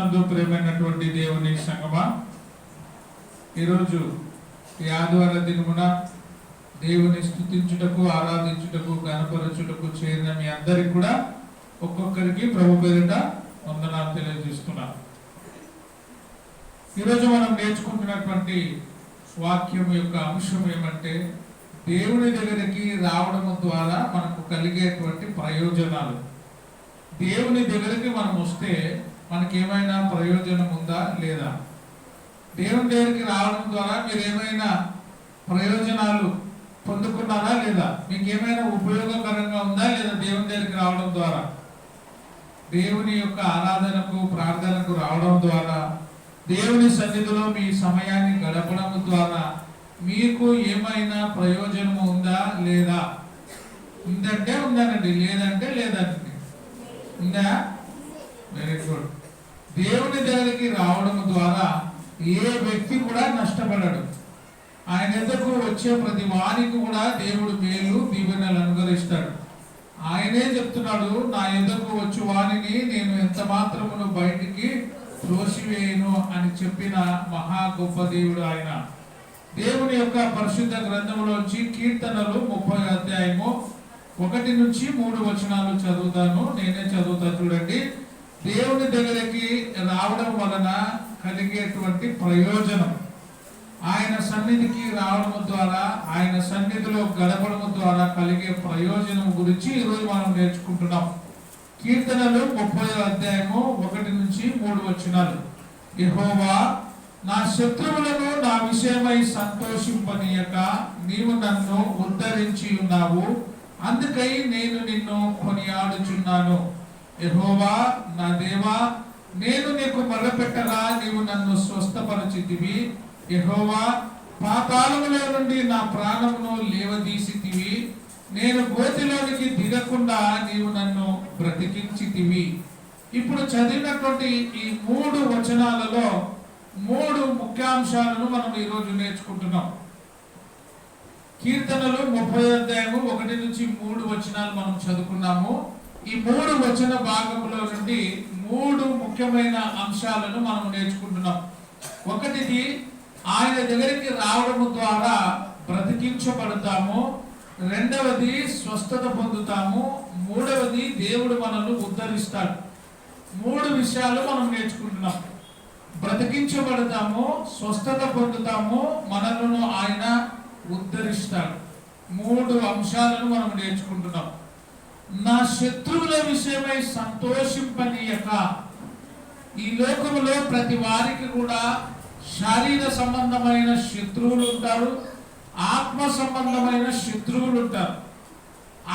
నందు ప్రియమైనటువంటి దేవుని సంగమా, ఈరోజు ఈ ఆదివార దినమున దేవుని స్తుతించుటకు, ఆరాధించుటకు, గణపరచుటకు చేరిన మీ అందరికి కూడా ఒక్కొక్కరికి ప్రభు పేరిట వందనాలు తెలియజేస్తున్నాను. ఈరోజు మనం నేర్చుకుంటున్నటువంటి వాక్యం యొక్క అంశం ఏమంటే, దేవుని దగ్గరికి రావడం ద్వారా మనకు కలిగేటువంటి ప్రయోజనాలు. దేవుని దగ్గరికి మనం వస్తే మనకేమైనా ప్రయోజనం ఉందా లేదా? దేవుని దగ్గరికి రావడం ద్వారా మీరు ఏమైనా ప్రయోజనాలు పొందుకున్నారా లేదా? మీకు ఏమైనా ఉపయోగకరంగా ఉందా లేదా? దేవుని దగ్గరికి రావడం ద్వారా, దేవుని యొక్క ఆరాధనకు, ప్రార్థనకు రావడం ద్వారా, దేవుని సన్నిధిలో మీ సమయాన్ని గడపడం ద్వారా మీకు ఏమైనా ప్రయోజనం ఉందా లేదా? ఉందంటే ఉందనండి, లేదంటే లేదండి. ఉందా? Very good. దేవుని దగ్గరికి రావడం ద్వారా ఏ వ్యక్తి కూడా నష్టపడడు. ఆయన ఎద్దకు వచ్చే ప్రతి వారికి కూడా దేవుడు మేలు, దీవెనలు అనుగ్రహిస్తాడు. ఆయనే చెప్తున్నాడు, నా ఎద్దకు వచ్చి వారిని నేను ఎంత మాత్రమును బయటికి త్రోసివేయను అని చెప్పిన మహా గొప్ప దేవుడు ఆయన. దేవుని యొక్క పరిశుద్ధ గ్రంథంలోంచి కీర్తనలు 30 అధ్యాయము 1 నుంచి 3 వచనాలు చదువుతాను. నేనే చదువుతా, చూడండి. దేవుని దగ్గరికి రావడం వలన కలిగేటువంటి ప్రయోజనం, ఆయన సన్నిధికి రావడం ద్వారా, ఆయన సన్నిధిలో గడపడం ద్వారా కలిగే ప్రయోజనం గురించి ఈరోజు మనం నేర్చుకుంటున్నాం. కీర్తనలు 30 అధ్యాయము 1 నుంచి 3 వచనాలు. యెహోవా, నా శత్రువులను నా విషయమై సంతోషింపనీయక నీవు నన్ను ఉద్ధరించి ఉన్నావు, అందుకై నేను నిన్ను కొనియాడుచున్నాను. యెహోవా నా దేవా, నేను నీకు మొరపెట్టగా నీవు నన్ను స్వస్థపరచితివి. యెహోవా, పాతాళములో నుండి నా ప్రాణమును లేవదీసితివి. నేను గోతిలోనికి దిగకుండా నీవు నన్ను బ్రతికించితివి. ఇప్పుడు చదివినటువంటి ఈ 3 వచనాలలో 3 ముఖ్యాంశాలను మనం ఈరోజు నేర్చుకుంటున్నాం. కీర్తనలు 30 అధ్యాయము 1 నుంచి 3 వచనాలు మనం చదువుకున్నాము. ఈ 3 వచన భాగంలో నుండి 3 ముఖ్యమైన అంశాలను మనం నేర్చుకుంటున్నాం. ఒకటిది, ఆయన దగ్గరికి రావడం ద్వారా బ్రతికించబడతాము. రెండవది, స్వస్థత పొందుతాము. మూడవది, దేవుడు మనల్ని ఉద్ధరిస్తాడు. 3 విషయాలు మనం నేర్చుకుంటున్నాం. బ్రతికించబడతాము, స్వస్థత పొందుతాము, మనలను ఆయన ఉద్ధరిస్తాడు. 3 అంశాలను మనం నేర్చుకుంటున్నాం. నా శత్రువుల విషయమై సంతోషింపనీయక. ఈ లోకములో ప్రతి వారికి కూడా శారీర సంబంధమైన శత్రువులు ఉంటారు, ఆత్మ సంబంధమైన శత్రువులు ఉంటారు.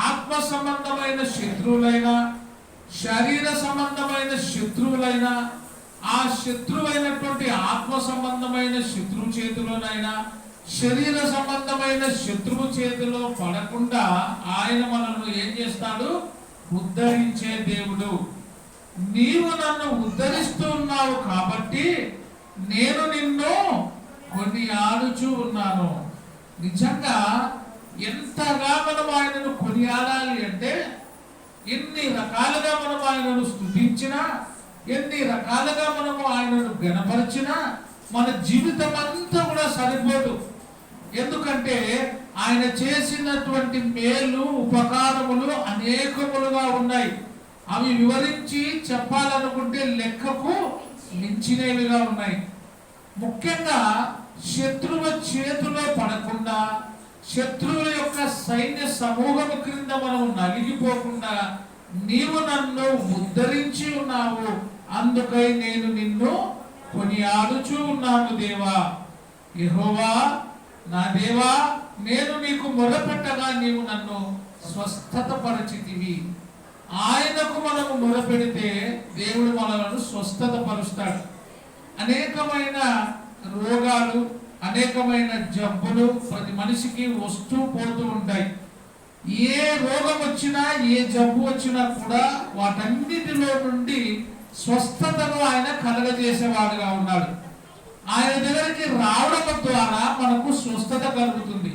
ఆత్మ సంబంధమైన శత్రువులైనా, శరీర సంబంధమైన శత్రువులైనా, ఆ శత్రువైనటువంటి ఆత్మ సంబంధమైన శత్రువు చేతిలోనైనా, శరీర సంబంధమైన శత్రువు చేతిలో పడకుండా ఆయన మనల్ని ఏం చేస్తాడు? ఉద్ధరించే దేవుడు. నీవు నన్ను ఉద్ధరిస్తూ ఉన్నావు కాబట్టి నేను నిన్ను కొనియాడుచూ ఉన్నాను. నిజంగా ఎంతగా మనం ఆయనను కొనియాడాలి అంటే, ఎన్ని రకాలుగా మనం ఆయనను స్తుతించినా, ఎన్ని రకాలుగా మనము ఆయనను గణపరిచినా మన జీవితం అంతా కూడా సరిపోదు. ఎందుకంటే ఆయన చేసినటువంటి మేలు, ఉపకారములు అనేకములుగా ఉన్నాయి. అవి వివరించి చెప్పాలనుకుంటే లెక్కకు మించినవిగా ఉన్నాయి. ముఖ్యంగా శత్రువు చేతిలో పడకుండా, శత్రువుల యొక్క సైన్య సమూహం క్రింద మనం నలిగిపోకుండా నీవు నన్ను ఉద్ధరించి ఉన్నావు, అందుకై నేను నిన్ను కొనియాడుచూ ఉన్నాను. దేవా, యెహోవా నా దేవా, నేను నీకు మొరపెట్టగా నీవు నన్ను స్వస్థత పరిచితివి. ఆయనకు మనము మొరపెడితే దేవుడు మనలను స్వస్థత పరుస్తాడు. అనేకమైన రోగాలు, అనేకమైన జబ్బులు ప్రతి మనిషికి వస్తూ పోతూ ఉంటాయి. ఏ రోగం వచ్చినా, ఏ జబ్బు వచ్చినా కూడా వాటన్నిటిలో నుండి స్వస్థతను ఆయన కలగజేసేవాడుగా ఉన్నాడు. ఆయన దగ్గరికి రావడం ద్వారా మనకు స్వస్థత కలుగుతుంది.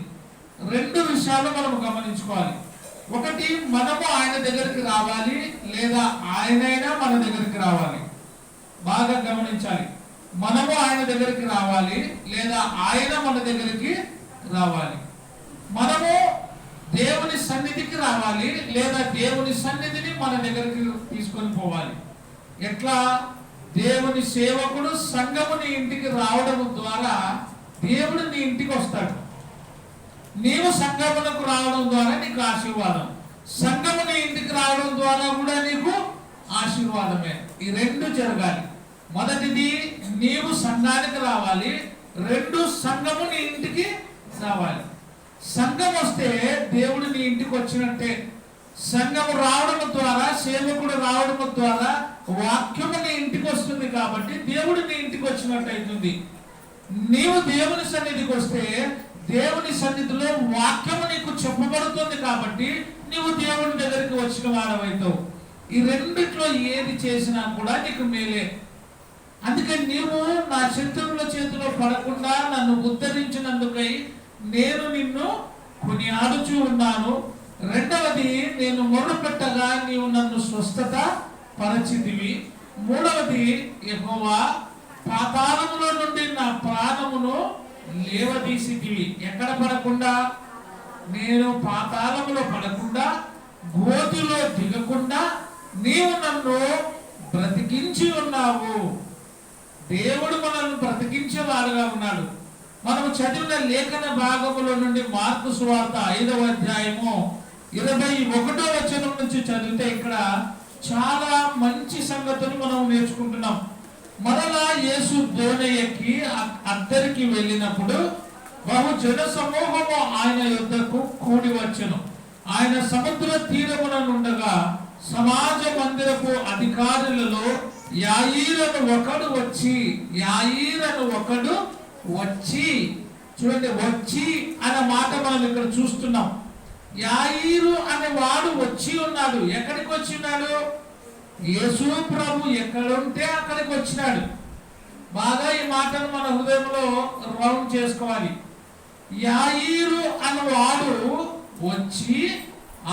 2 విషయాలు మనం గమనించుకోవాలి. ఒకటి, మనము ఆయన దగ్గరికి రావాలి, లేదా ఆయనైనా మన దగ్గరికి రావాలి. బాగా గమనించాలి. మనము ఆయన దగ్గరికి రావాలి, లేదా ఆయన మన దగ్గరికి రావాలి. మనము దేవుని సన్నిధికి రావాలి, లేదా దేవుని సన్నిధిని మన దగ్గరికి తీసుకొని పోవాలి. ఎట్లా? దేవుని సేవకుడు సంఘముని ఇంటికి రావడం ద్వారా దేవుడు నీ ఇంటికి వస్తాడు. నీవు సంఘమునకు రావడం ద్వారా నీకు ఆశీర్వాదం, సంఘముని ఇంటికి రావడం ద్వారా కూడా నీకు ఆశీర్వాదమే. ఈ రెండు జరగాలి. మొదటిది నీవు సంఘానికి రావాలి, రెండు సంఘము నీ ఇంటికి రావాలి. సంఘం వస్తే దేవుడు నీ ఇంటికి వచ్చినట్టే. సంఘము రావడం ద్వారా, సేవకుడు రావడం ద్వారా వాక్యము నీ ఇంటికి వస్తుంది కాబట్టి దేవుడు నీ ఇంటికి వచ్చినట్టు అవుతుంది. నీవు దేవుని సన్నిధికి వస్తే దేవుని సన్నిధిలో వాక్యము నీకు చెప్పబడుతుంది కాబట్టి నీవు దేవుని దగ్గరికి వచ్చిన వాడవైతావు. ఈ రెండిట్లో ఏది చేసినా కూడా నీకు మేలే. అందుకే నీవు నా శత్రువుల చేతిలో పడకుండా నన్ను ఉద్ధరించినందుకై నేను నిన్ను కొనియాడుచూ ఉన్నాను. రెండవది, నేను మొర్రపెట్టగా నీవు నన్ను స్వస్థత పరచితివి. మూడవది, యెహోవా పాతాళములో నుండి నా ప్రాణమును లేవదీసితివి. ఎక్కడ పడకుండా? నేను పాతాళములో పడకుండా, గోతిలో దిగకుండా నీవు నన్ను బ్రతికించి ఉన్నావు. దేవుడు మనల్ని బ్రతికించేవాడుగా ఉన్నాడు. మనము చదివిన లేఖన భాగములో నుండి మార్కు సువార్త 5వ అధ్యాయము 21వ వచనం నుంచి చదివితే ఇక్కడ చాలా మంచి సంగతులు మనం నేర్చుకుంటున్నాం. మరలా యేసు దోణి ఎక్కి అద్దరికి వెళ్ళినప్పుడు బహు జన సమూహము ఆయన యొద్దకు కూడి వచ్చెను. ఆయన సముద్ర తీరమున నుండగా సమాజ మందిరపు అధికారులలో యాయీరను ఒకడు వచ్చి చూడండి, వచ్చి అనే మాట మనం ఇక్కడ చూస్తున్నాం. యాయీరు అనే వాడు వచ్చి ఉన్నాడు. ఎక్కడికి వచ్చినాడు? యేసు ప్రభు ఎక్కడుంటే అక్కడికి వచ్చినాడు. బాగా ఈ మాటను మన హృదయంలో రౌండ్ చేసుకోవాలి. యాయీరు అనే వాడు వచ్చి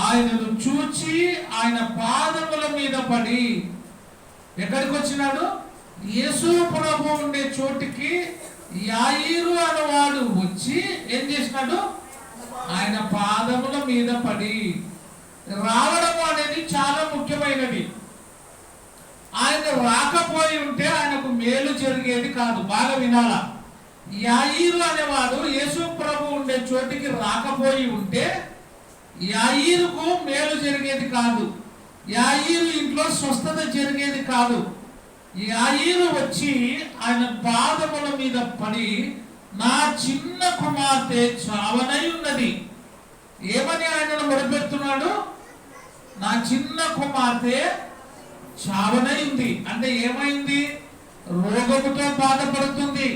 ఆయనను చూచి ఆయన పాదముల మీద పడి, ఎక్కడికి వచ్చినాడు? యేసు ప్రభు ఉండే చోటికి యాయీరు అనేవాడు వచ్చి ఏం చేసినాడు? ఆయన పాదముల మీద పడి. రావడం అనేది చాలా ముఖ్యమైనది. ఆయన రాకపోయి ఉంటే ఆయనకు మేలు జరిగేది కాదు. బాగా వినాలా. యాయీరు అనేవాడు యేసు ప్రభు ఉండే చోటికి రాకపోయి ఉంటే యాయీరుకు మేలు జరిగేది కాదు. యాయీరు ఇంట్లో స్వస్థత జరిగేది కాదు. యాయీరు వచ్చి ఆయన పాదముల మీద పడి, నా చిన్న కుమార్తె చావనై ఉన్నది. ఏమని ఆయనను మొరపెడుతున్నాడు? నా చిన్న కుమార్తె చావనై ఉంది. అంటే ఏమైంది? రోగముతో బాధపడుతుంది.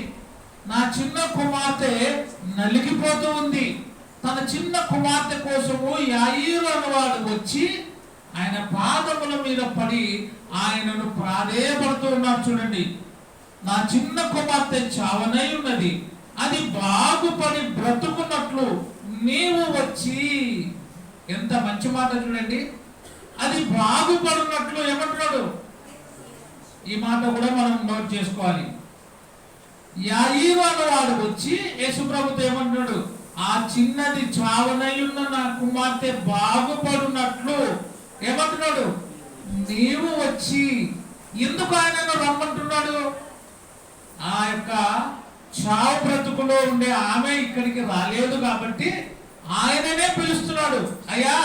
నా చిన్న కుమార్తె నలిగిపోతూ ఉంది. తన చిన్న కుమార్తె కోసము యాయీరు అనేవాడు వచ్చి ఆయన పాదముల మీద పడి ఆయనను ప్రాధేయపడుతూ ఉన్నారు. చూడండి, నా చిన్న కుమార్తె చావనై ఉన్నది, అది బాగుపడి బ్రతుకున్నట్లు నీవు వచ్చి. ఎంత మంచి మాట చూడండి. అది బాగుపడినట్లు ఏమంటున్నాడు? ఈ మాట కూడా మనం నోట్ చేసుకోవాలి. యాయీరు అనేవాడు వచ్చి యేసుప్రభుతో ఏమంటున్నాడు? ఆ చిన్నది చావనై ఉన్న నా కుమార్తె బాగుపడినట్లు ఏమంటున్నాడు? నీవు వచ్చి. ఎందుకు ఆయనను రమ్మంటున్నాడు? ఆ యొక్క చావు బ్రతుకులో ఉండే ఆమె ఇక్కడికి రాలేదు కాబట్టి ఆయననే పిలుస్తున్నాడు. అయ్యా,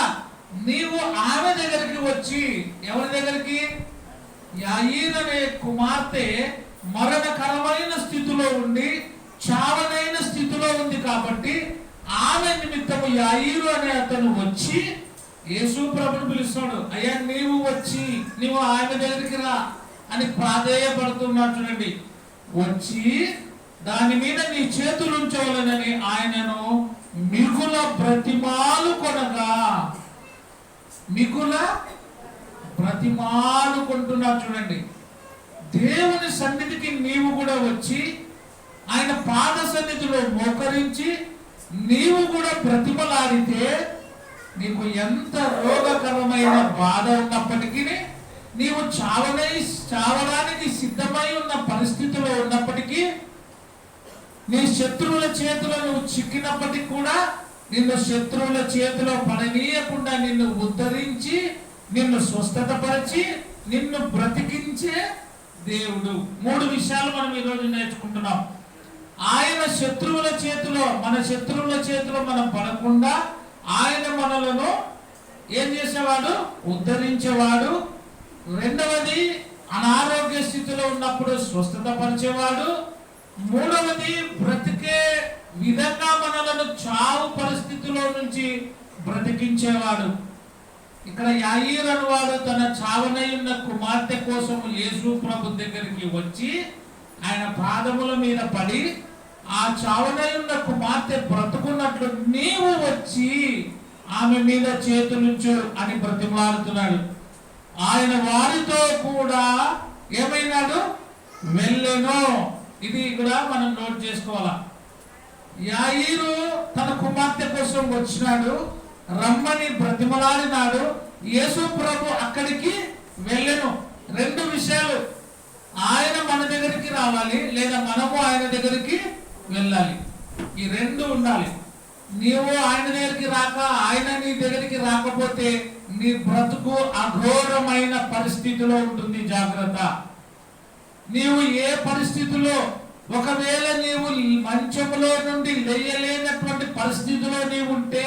నీవు ఆమె దగ్గరికి వచ్చి. ఎవరి దగ్గరికి? యాయీరు అనే కుమార్తె మరణకరమైన స్థితిలో ఉండి చావనైన స్థితిలో ఉంది కాబట్టి ఆమె నిమిత్తము యాయీరు అనే అతను వచ్చి యేసు ప్రభుని పిలుస్తాడు. అయ్యా, నీవు వచ్చి నీవు ఆయన దగ్గరికి రా అని ప్రాధేయపడుతున్నాడు. చూడండి, వచ్చి దాని మీద నీ చేతులు ఉంచవలనని ఆయనను మిగుల బ్రతిమాలు కొనగా. మిగుల బ్రతిమాలు కొంటున్నాడు. చూడండి, దేవుని సన్నిధికి నీవు కూడా వచ్చి ఆయన పాద సన్నిధిలో మోకరించి నీవు కూడా బ్రతిమలాడితే నీకు ఎంత రోగకరమైన బాధ ఉన్నప్పటికీ నీవు చావడానికి సిద్ధమై ఉన్న పరిస్థితిలో ఉన్నప్పటికీ, నీ శత్రువుల చేతిలో నువ్వు చిక్కినప్పటికీ కూడా నిన్ను శత్రువుల చేతిలో పడనీయకుండా నిన్ను ఉద్ధరించి, నిన్ను స్వస్థతపరిచి, నిన్ను బ్రతికించే దేవుడు. 3 విషయాలు మనం ఈరోజు నేర్చుకుంటున్నాం. ఆయన శత్రువుల చేతిలో, మన శత్రువుల చేతిలో మనం పడకుండా ఆయన మనలను ఏం చేసేవాడు? ఉద్ధరించేవాడు. రెండవది, అనారోగ్య స్థితిలో ఉన్నప్పుడు స్వస్థత పరిచేవాడు. మూడవది, బ్రతికే విధంగా మనలను చావు పరిస్థితిలో నుంచి బ్రతికించేవాడు. ఇక్కడ యాయీరు అనువాడు తన చావనై ఉన్న కుమార్తె కోసం యేసు ప్రభు దగ్గరికి వచ్చి ఆయన పాదముల మీద పడి, ఆ చావనై ఉన్న కుమార్తె బ్రతుకున్నట్లు నీవు వచ్చి ఆమె మీద చేతులుంచు అని బ్రతిమాలుతున్నాడు. ఆయన వారితో కూడా ఏమైనాడు? వెళ్ళెను. ఇది కూడా మనం నోట్ చేసుకోవాలా. యాయీరు తన కుమార్తె కోసం వచ్చినాడు, రమ్మని బ్రతిమలాడినాడు. యేసు ప్రభు అక్కడికి వెళ్ళెను. 2 విషయాలు, ఆయన మన దగ్గరికి రావాలి, లేదా మనము ఆయన దగ్గరికి వెళ్ళాలి. ఈ 2 ఉండాలి. నీవు ఆయన దగ్గరికి రాక, ఆయన నీ దగ్గరికి రాకపోతే నీ బ్రతుకు అఘోరమైన పరిస్థితిలో ఉంటుంది. జాగ్రత్త. నీవు ఏ పరిస్థితిలో, ఒకవేళ నీవు మంచములో నుండి లేయలేనటువంటి పరిస్థితిలో నీవు ఉంటే,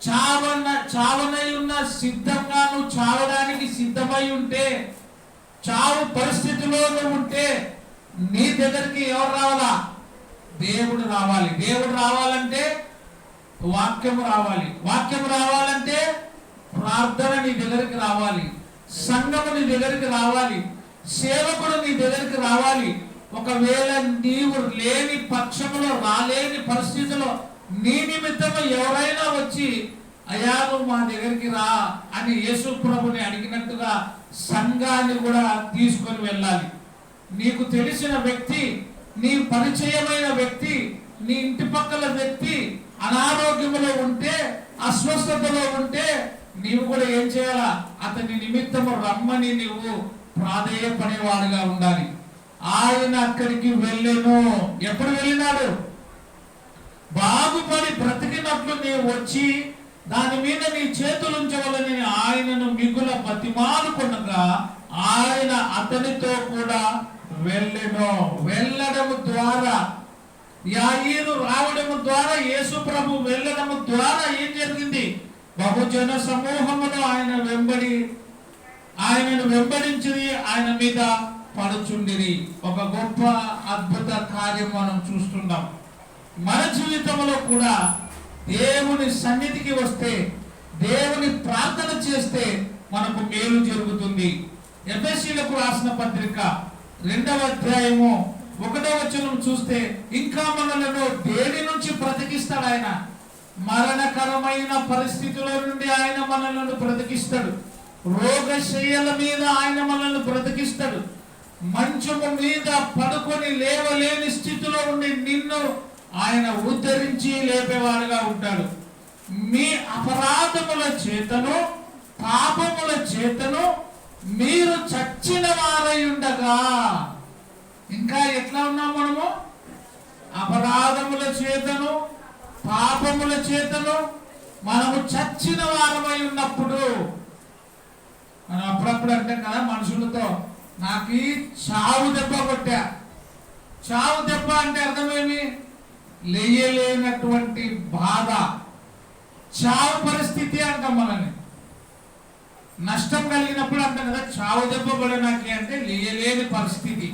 చావనై ఉన్న సిద్ధంగా నువ్వు చావడానికి సిద్ధమై ఉంటే, చావు పరిస్థితిలో నువ్వు ఉంటే, నీ దగ్గరికి ఎవరు రావాలా? దేవుడు రావాలి. దేవుడు రావాలంటే వాక్యము రావాలి. వాక్యము రావాలంటే ప్రార్థన నీ దగ్గరికి రావాలి. సంఘము నీ దగ్గరికి రావాలి. సేవకుడు నీ దగ్గరికి రావాలి. ఒకవేళ నీవు లేని పక్షములో, రాలేని పరిస్థితిలో నీ నిమిత్తము ఎవరైనా వచ్చి అయ్యా నువ్వు మా దగ్గరికి రా అని యేసు ప్రభుని అడిగినట్టుగా సంఘాన్ని కూడా తీసుకొని వెళ్ళాలి. నీకు తెలిసిన వ్యక్తి, నీ పరిచయమైన వ్యక్తి, నీ ఇంటి పక్కల వ్యక్తి అనారోగ్యములో ఉంటే, అస్వస్థతలో ఉంటే నీవు కూడా ఏం చేయాలా? అతని నిమిత్తము రమ్మని నీవు ప్రాధేయపడేవాడుగా ఉండాలి. ఆయన అక్కడికి వెళ్ళెను. ఎప్పుడు వెళ్ళినాడు? బాగుపడి బ్రతికినట్లు నీవు వచ్చి దాని మీద నీ చేతులు ఉంచవలని ఆయనను మిగుల బతిమాలుకొనగా ఆయన అతనితో కూడా వెళ్ళెను. వెళ్ళడము ద్వారా, యాయీరు రావడము ద్వారా, యేసు ప్రభు వెళ్ళడము ద్వారా ఏం జరిగింది? బహుజన సమూహమును ఆయనను వెంబడించి ఆయన మీద పడుచుండిరి. ఒక గొప్ప అద్భుత కార్యం మనం చూస్తున్నాం. మన జీవితంలో కూడా దేవుని సన్నిధికి వస్తే, దేవుని ప్రార్థన చేస్తే మనకు మేలు జరుగుతుంది. ఎఫెసీయులకు రాసిన పత్రిక 2వ అధ్యాయము 1వ వచనం చూస్తే, ఇంకా మనలను దేని నుంచి బ్రతికిస్తాడు ఆయన? మరణకరమైన పరిస్థితుల నుండి ఆయన మనలను బ్రతికిస్తాడు. రోగశయ్యల మీద ఆయన మనల్ని బ్రతికిస్తాడు. మంచము మీద పడుకొని లేవలేని స్థితిలో ఉండి నిన్ను ఆయన ఉద్ధరించి లేపేవాడుగా ఉంటాడు. మీ అపరాధముల చేతను, పాపముల చేతను మీరు చచ్చిన వారై ఉండగా, ఇంకా ఎట్లా ఉన్నాం మనము? అపరాధముల చేతను, పాపముల చేతను మనము చచ్చిన వారమై ఉన్నప్పుడు, మనం అప్పుడప్పుడు అంటాం కదా మనుషులతో, నాకు చావు దెబ్బ కొట్టా. చావు దెబ్బ అంటే అర్థమేమి? లేయలేనటువంటి బాధ, చావు పరిస్థితి అంటాం. మనల్ని నష్టం కలిగినప్పుడు అంటాం కదా చావు దెబ్బ పడినాకి, అంటే లేయలేని పరిస్థితి.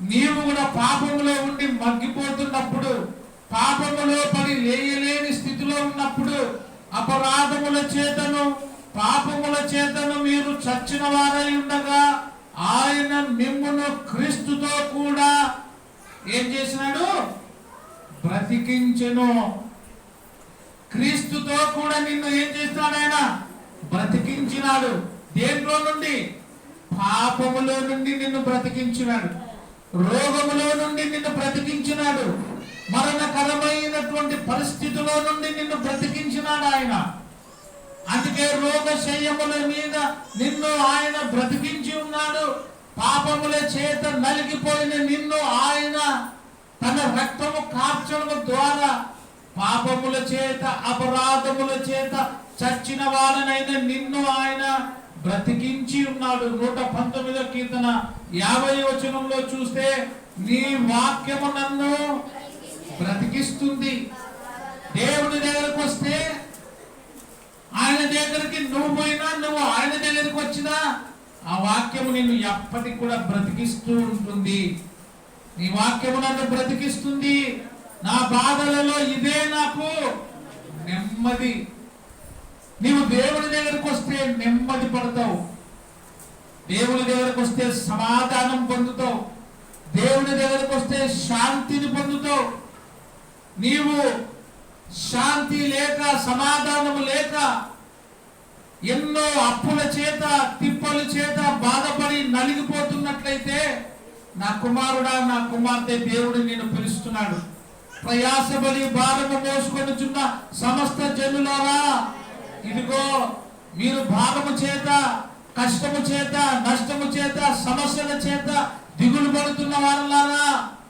నీవు కూడా పాపములో ఉండి మగ్గిపోతున్నప్పుడు, పాపములో పడి లేయలేని స్థితిలో ఉన్నప్పుడు, అపరాధముల చేతను పాపముల చేతను మీరు చచ్చిన వారై ఉండగా ఆయన మిమ్మును క్రీస్తుతో కూడా ఏం చేసినాడు? బ్రతికించెను. క్రీస్తుతో కూడా నిన్ను ఏం చేస్తున్నాడు? ఆయన బ్రతికించినాడు. దేంట్లో నుండి? పాపములో నుండి నిన్ను బ్రతికించినాడు. రోగములో నుండి నిన్ను బ్రతికించినాడు. మరణకరమైనటువంటి పరిస్థితిలో నుండి నిన్ను బ్రతికించినాడు ఆయన. అందుకే రోగశయ్యముల మీద నిన్ను ఆయన బ్రతికించి ఉన్నాడు. పాపముల చేత నలిగిపోయిన నిన్ను ఆయన తన రక్తము కార్చడం ద్వారా పాపముల చేత అపరాధముల చేత చచ్చిన వాడనైన నిన్ను ఆయన బ్రతికించి ఉన్నాడు. 119వ కీర్తన 50వ వచనంలో చూస్తే నీ వాక్యము నన్ను బ్రతికిస్తుంది. దేవుని దగ్గరకు వస్తే, ఆయన దగ్గరికి నువ్వు పోయినా, నువ్వు ఆయన దగ్గరికి వచ్చినా ఆ వాక్యము నిన్ను ఎప్పటికి కూడా బ్రతికిస్తూ ఉంటుంది. నీ వాక్యము నన్ను బ్రతికిస్తుంది. నా బాధలలో ఇదే నాకు నెమ్మది. నీవు దేవుని దగ్గరకు వస్తే నెమ్మది పడతావు. దేవుని దగ్గరకు వస్తే సమాధానం పొందుతావు. దేవుని దగ్గరకు వస్తే శాంతిని పొందుతావు. నీవు శాంతి లేక, సమాధానము లేక, ఎన్నో అప్పుల చేత, తిప్పల చేత బాధపడి నలిగిపోతున్నట్లయితే, నా కుమారుడా, నా కుమార్తె, దేవుడు నిన్ను పిలుస్తున్నాడు. ప్రయాసపడి భారము మోసుకొనుచున్న సమస్త జనులారా, ఇదిగో మీరు భారము చేత, కష్టము చేత, నష్టము చేత, సమస్యల చేత దిగులు పడుతున్న వారులారా,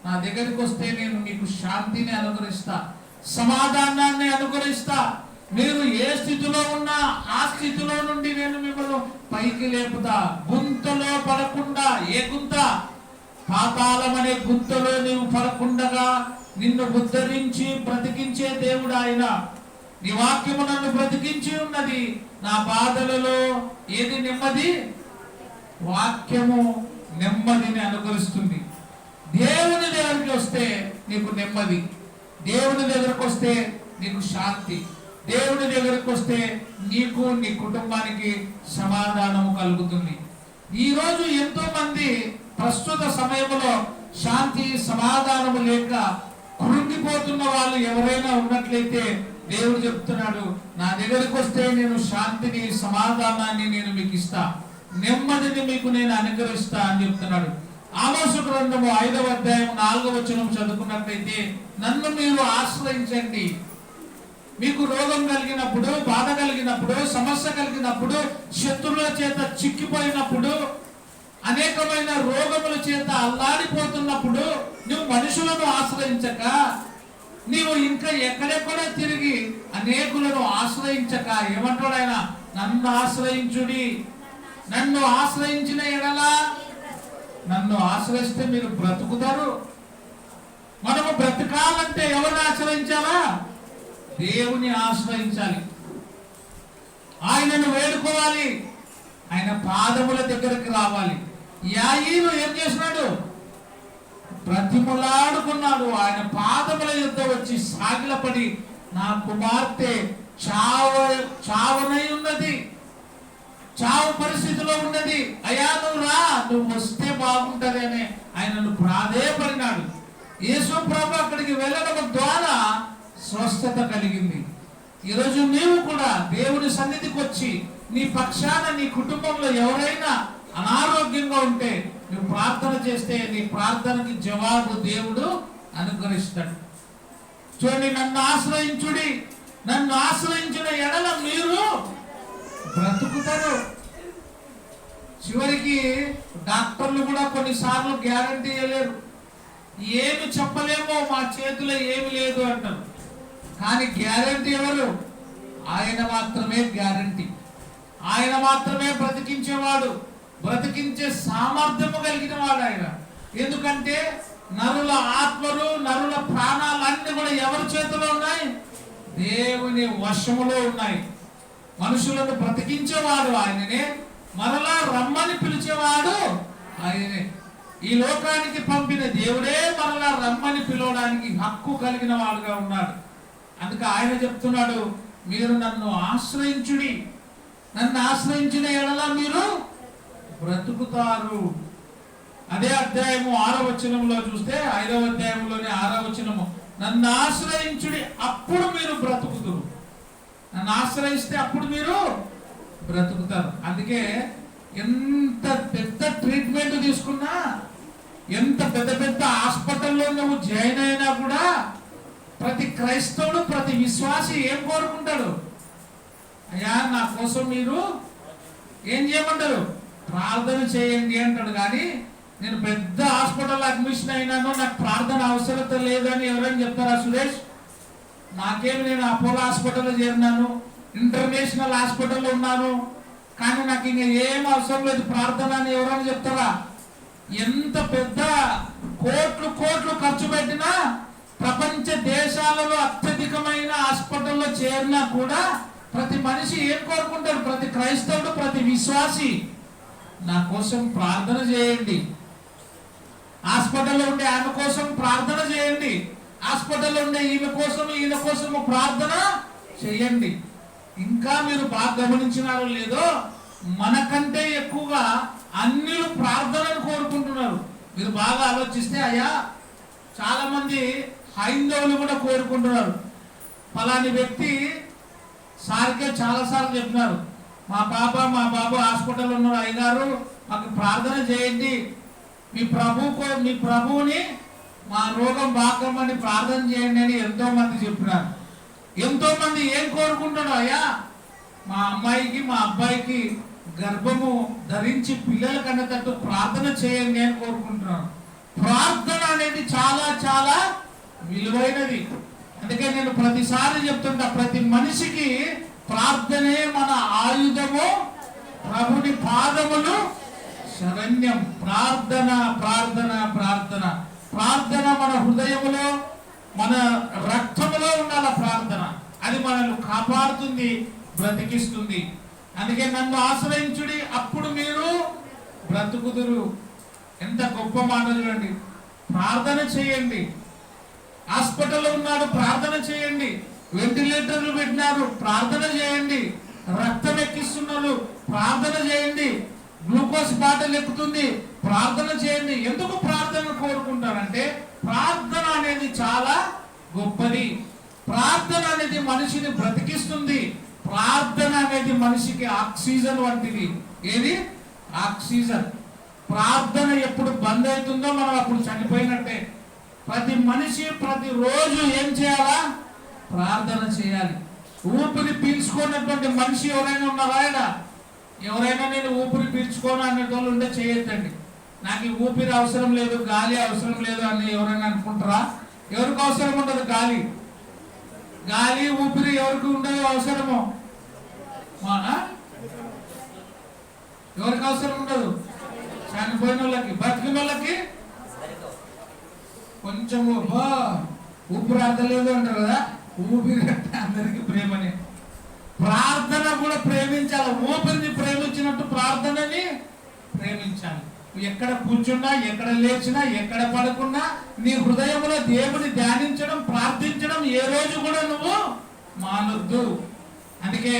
నా దగ్గరికి వస్తే నేను మీకు శాంతిని అనుగ్రహిస్తా, సమాధానాన్ని అనుగ్రహిస్తా. మీరు ఏ స్థితిలో ఉన్నా ఆ స్థితిలో నుండి నేను మిమ్మల్ని పైకి లేపుతా. గుంతలో పడకుండా, ఏ గుంత? పాతాళం అనే గుంతలో నీవు పడకుండగా నిన్ను ఉద్ధరించి బ్రతికించే దేవుడు ఆయన. నీ వాక్యము నన్ను బ్రతికించి ఉన్నది. నా బాధలలో ఏది నెమ్మది? వాక్యము నెమ్మదిని అనుగ్రహిస్తుంది. దేవుని దగ్గరికి వస్తే నీకు నెమ్మది. దేవుని దగ్గరకు వస్తే నీకు శాంతి. దేవుని దగ్గరకు వస్తే నీకు, నీ కుటుంబానికి సమాధానము కలుగుతుంది. ఈరోజు ఎంతో మంది ప్రస్తుత సమయంలో శాంతి, సమాధానము లేక కృంగిపోతున్న వాళ్ళు ఎవరైనా ఉన్నట్లయితే దేవుడు చెప్తున్నాడు, నా దగ్గరికి వస్తే నేను శాంతిని, సమాధానాన్ని నేను మీకు ఇస్తా, నెమ్మదిని మీకు నేను అనుగ్రహిస్తా అని చెప్తున్నాడు. ఆమోసు గ్రంథము 5వ అధ్యాయం 4వ వచనం చదువుకున్నట్లయితే, నన్ను మీరు ఆశ్రయించండి. మీకు రోగం కలిగినప్పుడు, బాధ కలిగినప్పుడు, సమస్య కలిగినప్పుడు, శత్రువుల చేత చిక్కిపోయినప్పుడు, అనేకమైన రోగముల చేత అల్లాడిపోతున్నప్పుడు, నువ్వు మనుషులను ఆశ్రయించక, నీవు ఇంకా ఎక్కడెక్కడ తిరిగి అనేకులను ఆశ్రయించక, ఏమంటాడు ఆయన? నన్ను ఆశ్రయించుడి. నన్ను ఆశ్రయించిన ఎడలా, నన్ను ఆశ్రయిస్తే మీరు బ్రతుకుతారు. మనము బ్రతకాలంటే ఎవరిని ఆశ్రయించాలా? దేవుని ఆశ్రయించాలి. ఆయనను వేడుకోవాలి. ఆయన పాదముల దగ్గరికి రావాలి. యాయీరు ఏం చేసినాడు? బ్రతిమలాడుకున్నాడు. ఆయన పాదముల యుద్ధ వచ్చి సాగిలపడి, నా కుమార్తె చావనై ఉన్నది, చావు పరిస్థితిలో ఉన్నది, అయ్యా నువ్వు రా, నువ్వు వస్తే బాగుంటది అని ఆయనను ప్రాధేయపడినాడు. యేసు ప్రభు అక్కడికి వెళ్ళడం ద్వారా స్వస్థత కలిగింది. ఈరోజు నీవు కూడా దేవుని సన్నిధికి వచ్చి, నీ పక్షాన, నీ కుటుంబంలో ఎవరైనా అనారోగ్యంగా ఉంటే నువ్వు ప్రార్థన చేస్తే నీ ప్రార్థనకి జవాబు దేవుడు అనుగ్రహిస్తాడు. చూడండి, నన్ను ఆశ్రయించుడి. నన్ను ఆశ్రయించిన ఎడల మీరు బ్రతుకుతారు. చివరికి డాక్టర్లు కూడా కొన్నిసార్లు గ్యారంటీ ఇవ్వలేరు. ఏమి చెప్పలేమో, మా చేతిలో ఏమి లేదు అంటారు. కానీ గ్యారంటీ ఎవరు? ఆయన మాత్రమే గ్యారంటీ. ఆయన మాత్రమే బ్రతికించేవాడు, బ్రతికించే సామర్థ్యము కలిగిన వాడు ఆయన. ఎందుకంటే నరుల ఆత్మలు, నరుల ప్రాణాలు అన్ని కూడా ఎవరి చేతిలో ఉన్నాయి? దేవుని వశములో ఉన్నాయి. మనుషులను బ్రతికించేవాడు ఆయననే, మరలా రమ్మని పిలిచేవాడు ఆయననే. ఈ లోకానికి పంపిన దేవుడే మరలా రమ్మని పిలవడానికి హక్కు కలిగిన వాడుగా ఉన్నాడు. అందుకే ఆయన చెప్తున్నాడు, మీరు నన్ను ఆశ్రయించుడి. నన్ను ఆశ్రయించిన ఎడల మీరు బ్రతుకుతారు. అదే అధ్యాయము 6వ వచనంలో చూస్తే, 5వ అధ్యాయంలోని 6వ వచనము, నన్ను ఆశ్రయించుడి, అప్పుడు మీరు బ్రతుకుతారు. నన్ను ఆశ్రయిస్తే అప్పుడు మీరు బ్రతుకుతారు. అందుకే ఎంత పెద్ద ట్రీట్మెంట్ తీసుకున్నా, ఎంత పెద్ద పెద్ద హాస్పిటల్లో నువ్వు జాయిన్ అయినా కూడా ప్రతి క్రైస్తవుడు, ప్రతి విశ్వాసి ఏం కోరుకుంటాడు? అయ్యా నా కోసం మీరు ఏం చేయమంటారు, ప్రార్థన చేయండి అంటాడు. కానీ నేను పెద్ద హాస్పిటల్ అడ్మిషన్ అయినాను, నాకు ప్రార్థన అవసరత లేదని ఎవరైనా చెప్తారా సురేష్? నాకేమి, నేను అపోలో హాస్పిటల్లో చేరినాను, ఇంటర్నేషనల్ హాస్పిటల్లో ఉన్నాను, కానీ నాకు ఇంకా ఏం అవసరం లేదు ప్రార్థన అని ఎవరైనా చెప్తారా? ఎంత పెద్ద కోట్లు కోట్లు ఖర్చు పెట్టినా, ప్రపంచ దేశాలలో అత్యధికమైన హాస్పిటల్లో చేరినా కూడా ప్రతి మనిషి ఏం కోరుకుంటాడు? ప్రతి క్రైస్తవుడు, ప్రతి విశ్వాసి నా కోసం ప్రార్థన చేయండి. హాస్పిటల్లో ఉండే ఆమె కోసం ప్రార్థన చేయండి, హాస్పిటల్లో ఉండే ఈమె కోసం ఈయన కోసము ప్రార్థన చేయండి. ఇంకా మీరు బాగా గమనించినారో లేదో, మనకంటే ఎక్కువగా అన్యులు ప్రార్థనను కోరుకుంటున్నారు. మీరు బాగా ఆలోచిస్తే అయ్యా, చాలా మంది హైందవులు కూడా కోరుకుంటున్నారు. ఫలాని వ్యక్తి సార్కే చాలాసార్లు చెప్పినారు, మా బాబు హాస్పిటల్లో ఉన్నారు, అయ్యగారు మాకు ప్రార్థన చేయండి, మీ ప్రభువుని మా రోగం బాగమని ప్రార్థన చేయండి అని ఎంతో మంది చెప్పినారు. ఎంతో మంది ఏం కోరుకుంటున్నారు? అయ్యా మా అమ్మాయికి మా అబ్బాయికి గర్భము ధరించి పిల్లల కనేటట్టు ప్రార్థన చేయండి అని కోరుకుంటున్నాను. ప్రార్థన అనేది చాలా చాలా విలువైనది. అందుకే నేను ప్రతిసారి చెప్తుంటా, ప్రతి మనిషికి ప్రార్థనే మన ఆయుధము, ప్రభుని పాదములు శరణ్యం. ప్రార్థన ప్రార్థన ప్రార్థన ప్రార్థన మన హృదయములో, మన రక్తములో ఉండాల ప్రార్థన. అది మనల్ని కాపాడుతుంది, బ్రతికిస్తుంది. అందుకే నన్ను ఆశ్రయించుడి, అప్పుడు మీరు బ్రతుకుదురు. ఎంత గొప్ప మాట చూడండి. ప్రార్థన చేయండి. హాస్పిటల్లో ఉన్నాడు, ప్రార్థన చేయండి. వెంటిలేటర్లు పెట్టినారు, ప్రార్థన చేయండి. రక్తం ఎక్కిస్తున్నారు, ప్రార్థన చేయండి. గ్లూకోజ్ బాటిల్ ఎక్కుతుంది, ప్రార్థన చేయండి. ఎందుకు ప్రార్థన కోరుకుంటారంటే, ప్రార్థన అనేది చాలా గొప్పది. ప్రార్థన అనేది మనిషిని బ్రతికిస్తుంది. ప్రార్థన అనేది మనిషికి ఆక్సిజన్ వంటిది. ఏది? ఆక్సిజన్. ప్రార్థన ఎప్పుడు బంద్ అవుతుందో మనం అప్పుడు చనిపోయినట్టే. ప్రతి మనిషి ప్రతిరోజు ఏం చేయాలా? ప్రార్థన చేయాలి. ఊపిరి పీల్చుకున్నటువంటి మనిషి ఎవరైనా ఉన్నారా? ఆయన ఎవరైనా నేను ఊపిరి పీల్చుకోను అనే వాళ్ళు ఉంటే చేయొద్దండి. నాకు ఈ ఊపిరి అవసరం లేదు, గాలి అవసరం లేదు అని ఎవరైనా అనుకుంటారా? ఎవరికి అవసరం ఉండదు గాలి. గాలి ఊపిరి ఎవరికి ఉండదు అవసరము? ఎవరికి అవసరం ఉండదు? చనిపోయిన వాళ్ళకి. బతికిన వాళ్ళకి కొంచెం ఊపిరి ఆడలేదు అంటారు కదా, ఊపిరి అంటే అందరికి ప్రేమని. ప్రార్థన కూడా ప్రేమించాలి. ఊపిరిని ప్రేమించినట్టు ప్రార్థనని ప్రేమించాలి. ఎక్కడ కూర్చున్నా, ఎక్కడ లేచినా, ఎక్కడ పడుకున్నా నీ హృదయంలో దేవుని ధ్యానించడం, ప్రార్థించడం ఏ రోజు కూడా నువ్వు మానొద్దు. అందుకే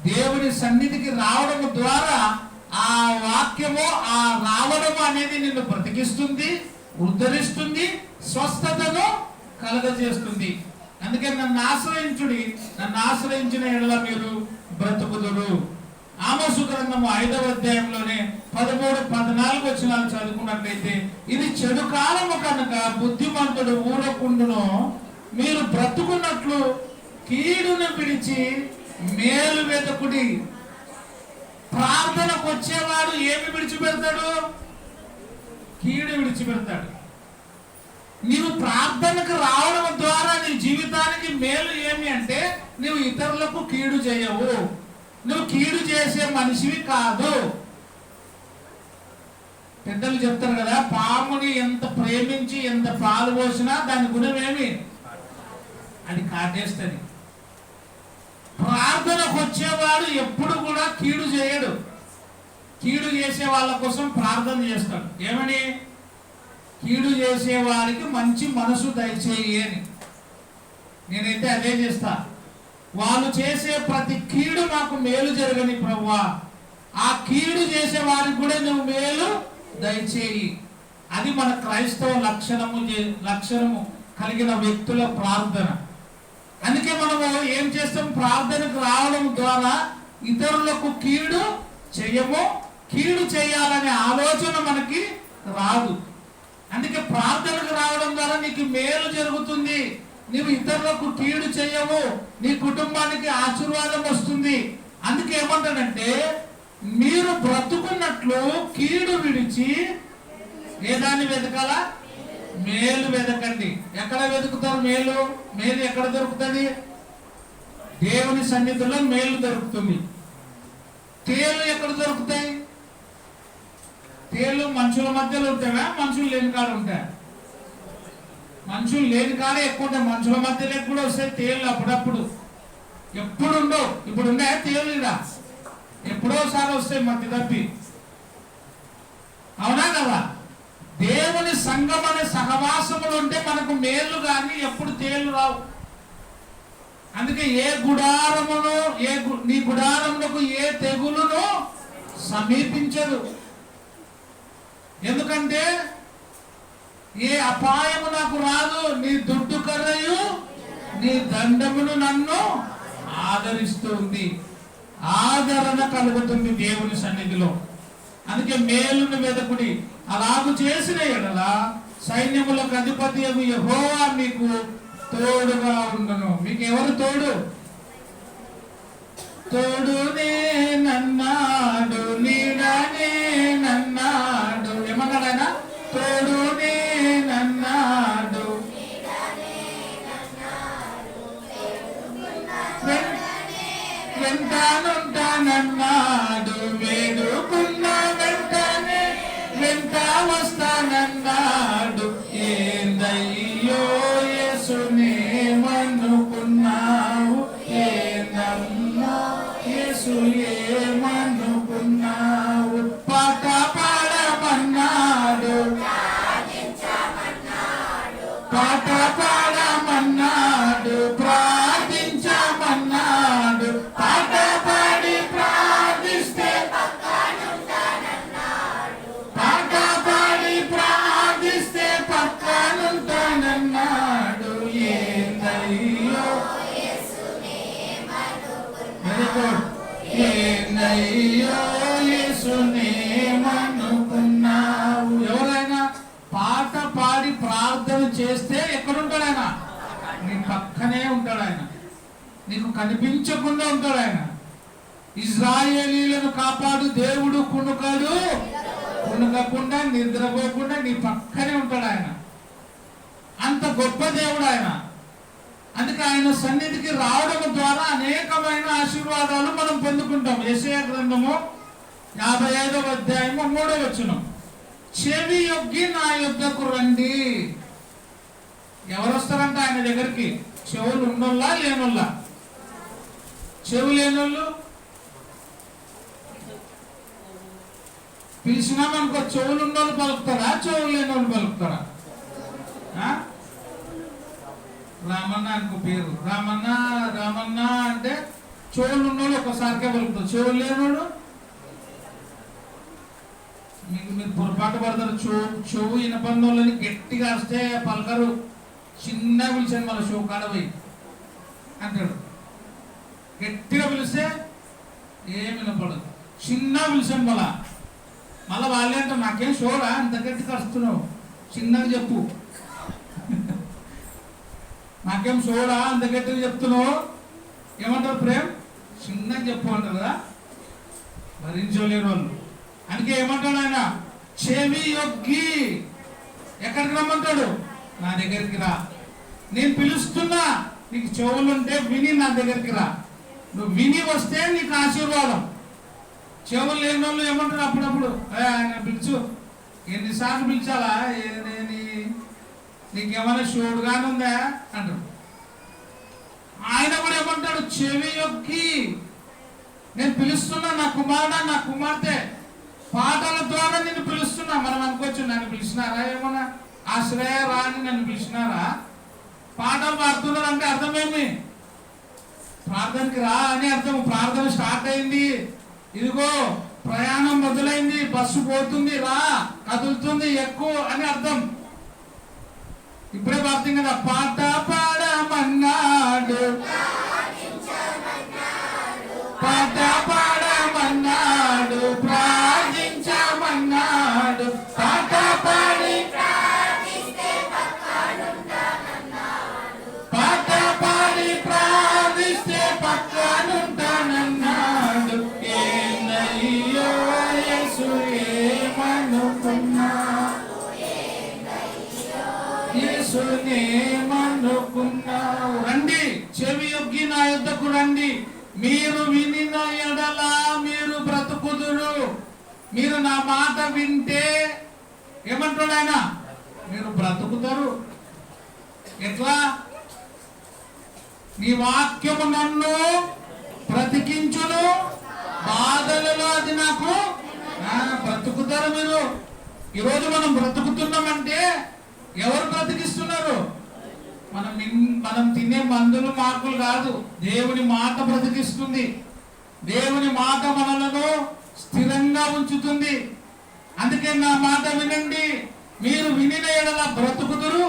దేవుని సన్నిధికి రావడం ద్వారా ఆ వాక్యము, ఆ రావడము అనేది నిన్ను బ్రతికిస్తుంది, ఉద్ధరిస్తుంది, స్వస్థతను కలగజేస్తుంది. అందుకే నన్ను ఆశ్రయించుడి, నన్ను ఆశ్రయించిన ఎడల మీరు బ్రతుకుదురు. ఆమోసు గ్రంథము 5వ అధ్యాయంలోనే 13-14 వచనాలు చదువుకున్నట్లయితే, ఇది చెడు కాలము కనుక బుద్ధిమంతుడు ఊరకుండును, మీరు బ్రతుకున్నట్లు కీడును విడిచి మేలు వెతుకుడి. ప్రార్థనకు వచ్చేవాడు ఏమి విడిచిపెడతాడు? కీడు విడిచిపెడతాడు. నీవు ప్రార్థనకు రావడం ద్వారా నీ జీవితానికి మేలు ఏమి అంటే, నువ్వు ఇతరులకు కీడు చేయవు, నువ్వు కీడు చేసే మనిషివి కాదు. పెద్దలు చెప్తారు కదా, పాముని ఎంత ప్రేమించి ఎంత పాలు పోసినా దాని గుణం ఏమి? అది కాటేస్తుంది. ప్రార్థనకు వచ్చేవాడు ఎప్పుడు కూడా కీడు చేయడు. కీడు చేసే వాళ్ళ కోసం ప్రార్థన చేస్తాడు. ఏమని? కీడు చేసే వారికి మంచి మనసు దయచేయి అని. నేనైతే అదే చేస్తా. వాళ్ళు చేసే ప్రతి కీడు నాకు మేలు జరగని ప్రభువా, ఆ కీడు చేసే వారికి కూడా నువ్వు మేలు దయచేయి. అది మన క్రైస్తవ లక్షణము కలిగిన వ్యక్తుల ప్రార్థన. అందుకే మనము ఏం చేస్తాం? ప్రార్థనకు రావడం ద్వారా ఇతరులకు కీడు చేయము, కీడు చేయాలనే ఆలోచన మనకి రాదు. అందుకే ప్రార్థనకు రావడం ద్వారా నీకు మేలు జరుగుతుంది, నీవు ఇతరులకు కీడు చేయవు, నీ కుటుంబానికి ఆశీర్వాదం వస్తుంది. అందుకే ఏమంటాడంటే మీరు బ్రతుకున్నట్లు కీడు విడిచి ఏ దాన్ని వెతకాలా? మేలు వెతకండి. ఎక్కడ వెతుకుతారు మేలు? మేలు ఎక్కడ దొరుకుతుంది? దేవుని సన్నిధిలో మేలు దొరుకుతుంది. తేలు ఎక్కడ దొరుకుతాయి? తేలు మనుషుల మధ్యలో ఉంటాయా? మనుషులు లేని కాడ ఉంటాయా? మనుషులు లేని కాడే ఎక్కువ ఉంటాయి. మనుషుల మధ్యలో కూడా వస్తాయి తేలు అప్పుడప్పుడు. ఎప్పుడు ఉండవు. ఇప్పుడు ఉన్నాయా తేలు? ఇలా ఎప్పుడోసారి వస్తాయి మధ్య తప్పి. అవునా కదా? దేవుని సంఘం అనే సహవాసములు ఉంటే మనకు మేలు కానీ ఎప్పుడు తేలు రావు. అందుకే ఏ గుడారమును నీ గుడారమునకు ఏ తెగులును సమీపించదు. ఎందుకంటే ఏ అపాయము నాకు రాదు. నీ దుడ్డు కర్రయు నీ దండమును నన్ను ఆదరిస్తుంది. ఆదరణ కలుగుతుంది దేవుని సన్నిధిలో. అందుకే మేలును వెదకుడి. అలాగు చేసిన ఎడల సైన్యములకు అధిపతి యెహోవా మీకు తోడుగా ఉండును. మీకు ఎవరు తోడు? తోడునే నన్నాడు, నీడనే నన్నాడు. ఏమన్నాడు ఆయన? తోడునే నన్నాడు, వెంటానుంటానన్నాడు, వేడుకున్న వెంటనే వెంట వస్తానన్నాడు. ఏందయ్యో యేసునేమనుకున్నావు? ఏందమ్మా యేసు ఏమనుకున్నావు? పాట పాడమన్నాడు, పాట పాడమన్నాడు, ప్రార్థించమన్నాడు. పాట పాడి ప్రార్థిస్తే పాట పాడి ప్రార్థిస్తే పక్కనుంటానన్నాడు. ఏందయ్యో వెరీ గుడ్. ఏందయ్యో యేసునేమనుకున్నావు? ఎవరైనా పాట పాడి ప్రార్థన చేస్తే ఎక్కడుంటాడు ఆయన? నీ పక్కనే ఉంటాడు ఆయన. నీకు కనిపించకుండా ఉంటాడు ఆయన. ఇశ్రాయేలీలను కాపాడు దేవుడు కునుకడు, కునుకకుండా నిద్రపోకుండా నీ పక్కనే ఉంటాడు ఆయన. అంత గొప్ప దేవుడు ఆయన. అందుకే ఆయన సన్నిధికి రావడం ద్వారా అనేకమైన ఆశీర్వాదాలు మనం పొందుకుంటాం. యెషయా గ్రంథము 55వ అధ్యాయము 3వ వచనం, చెవి యొగ్గి నా యొద్దకు రండి. ఎవరు వస్తారంట ఆయన దగ్గరికి? చెవులు ఉన్నోళ్ళా లేనోళ్ళా? చెవు లేనోళ్ళు పిలిచినామనుకో, చెవులు ఉన్నోళ్ళు పలుకుతారా? చెవులు లేనోళ్ళు పలుకుతారా? రామన్న అనుకో పేరు, రామన్న రామన్న అంటే చెవులు ఉన్నోళ్ళు ఒకసారికే పలుకుతారు. చెవులు లేనోడు మీరు పొరపాటు పడతారు. చెవు వినపడినోళ్ళని గట్టిగా వస్తే పలకరు. చిన్న పిలిచాను మళ్ళీ షో కాడపోయి అంటాడు. గట్టిగా పిలిస్తే ఏం వినపడదు. చిన్న పిలిచాను మళ్ళా వాళ్ళే అంటారు, నాకేం షోరా అంత గట్టిగా వస్తున్నావు, చిన్నగా చెప్పు. నాకేం షోరా అంత గట్టిగా చెప్తున్నావు. ఏమంటారు? ప్రేమ్ చిన్నగా చెప్పు అంటారు కదా, భరించలేరు వాళ్ళు. అందుకే ఏమంటాడు ఆయన? చెవి యొగ్గి ఎక్కడికి రమ్మంటాడు? నా దగ్గరికి రా. నేను పిలుస్తున్నా, నీకు చెవులుంటే విని నా దగ్గరికి రా. నువ్వు విని వస్తే నీకు ఆశీర్వాదం. చెవులు లేని వాళ్ళు ఏమంటారు? అప్పుడప్పుడు ఆయన పిలుచు, ఎన్నిసార్లు పిలిచాలా, నీకేమైనా షోడుగానే ఉందా అంటారు. ఆయన కూడా ఏమంటాడు? చెవి యొగ్గి నేను పిలుస్తున్నా, నా కుమారుడా నా కుమార్తె, పాటల ద్వారా నిన్ను పిలుస్తున్నా. మనం అనుకోవచ్చు, నన్ను పిలిచినారా ఏమన్నా, ఆశ్రయ రాని నన్ను పిలిచినారా? పాటలు పాడుతున్నారు అంటే అర్థమేమి? ప్రార్థనకి రా అని అర్థం. ప్రార్థన స్టార్ట్ అయింది, ఇదిగో ప్రయాణం మొదలైంది, బస్సు పోతుంది, రా, కదులుతుంది, ఎక్కువ అని అర్థం. ఇప్పుడే పాడుతుంది కదా, పాట పాడమన్నాడు, పాట పాడమన్నాడు, ప్రార్థించమన్నాడు. పాట పాడి పాట పాడి ప్రార్థిస్తే పక్కనుంటానన్నాడు. ఏమనుకున్నా యేసునేమనుకున్నావు. రండి, చెవి యొగ్గి నా యొద్దకు రండి. మీరు వినిన ఎడల మీరు బ్రతుకుదురు. మీరు నా మాట వింటే ఏమంటాడు ఆయన? మీరు బ్రతుకుతారు. ఎట్లా? నీ వాక్యము నన్ను బ్రతికించును, బాధలలో అది నాకు బ్రతుకుతారు. మీరు ఈరోజు మనం బ్రతుకుతున్నామంటే ఎవరు బ్రతికిస్తున్నారు? మనం తినే మందులు మార్పులు కాదు, దేవుని మాట బ్రతికిస్తుంది. దేవుని మాట మనలను స్థిరంగా ఉంచుతుంది. అందుకే నా మాట వినండి, మీరు వినిన ఎడల బ్రతుకుదురు,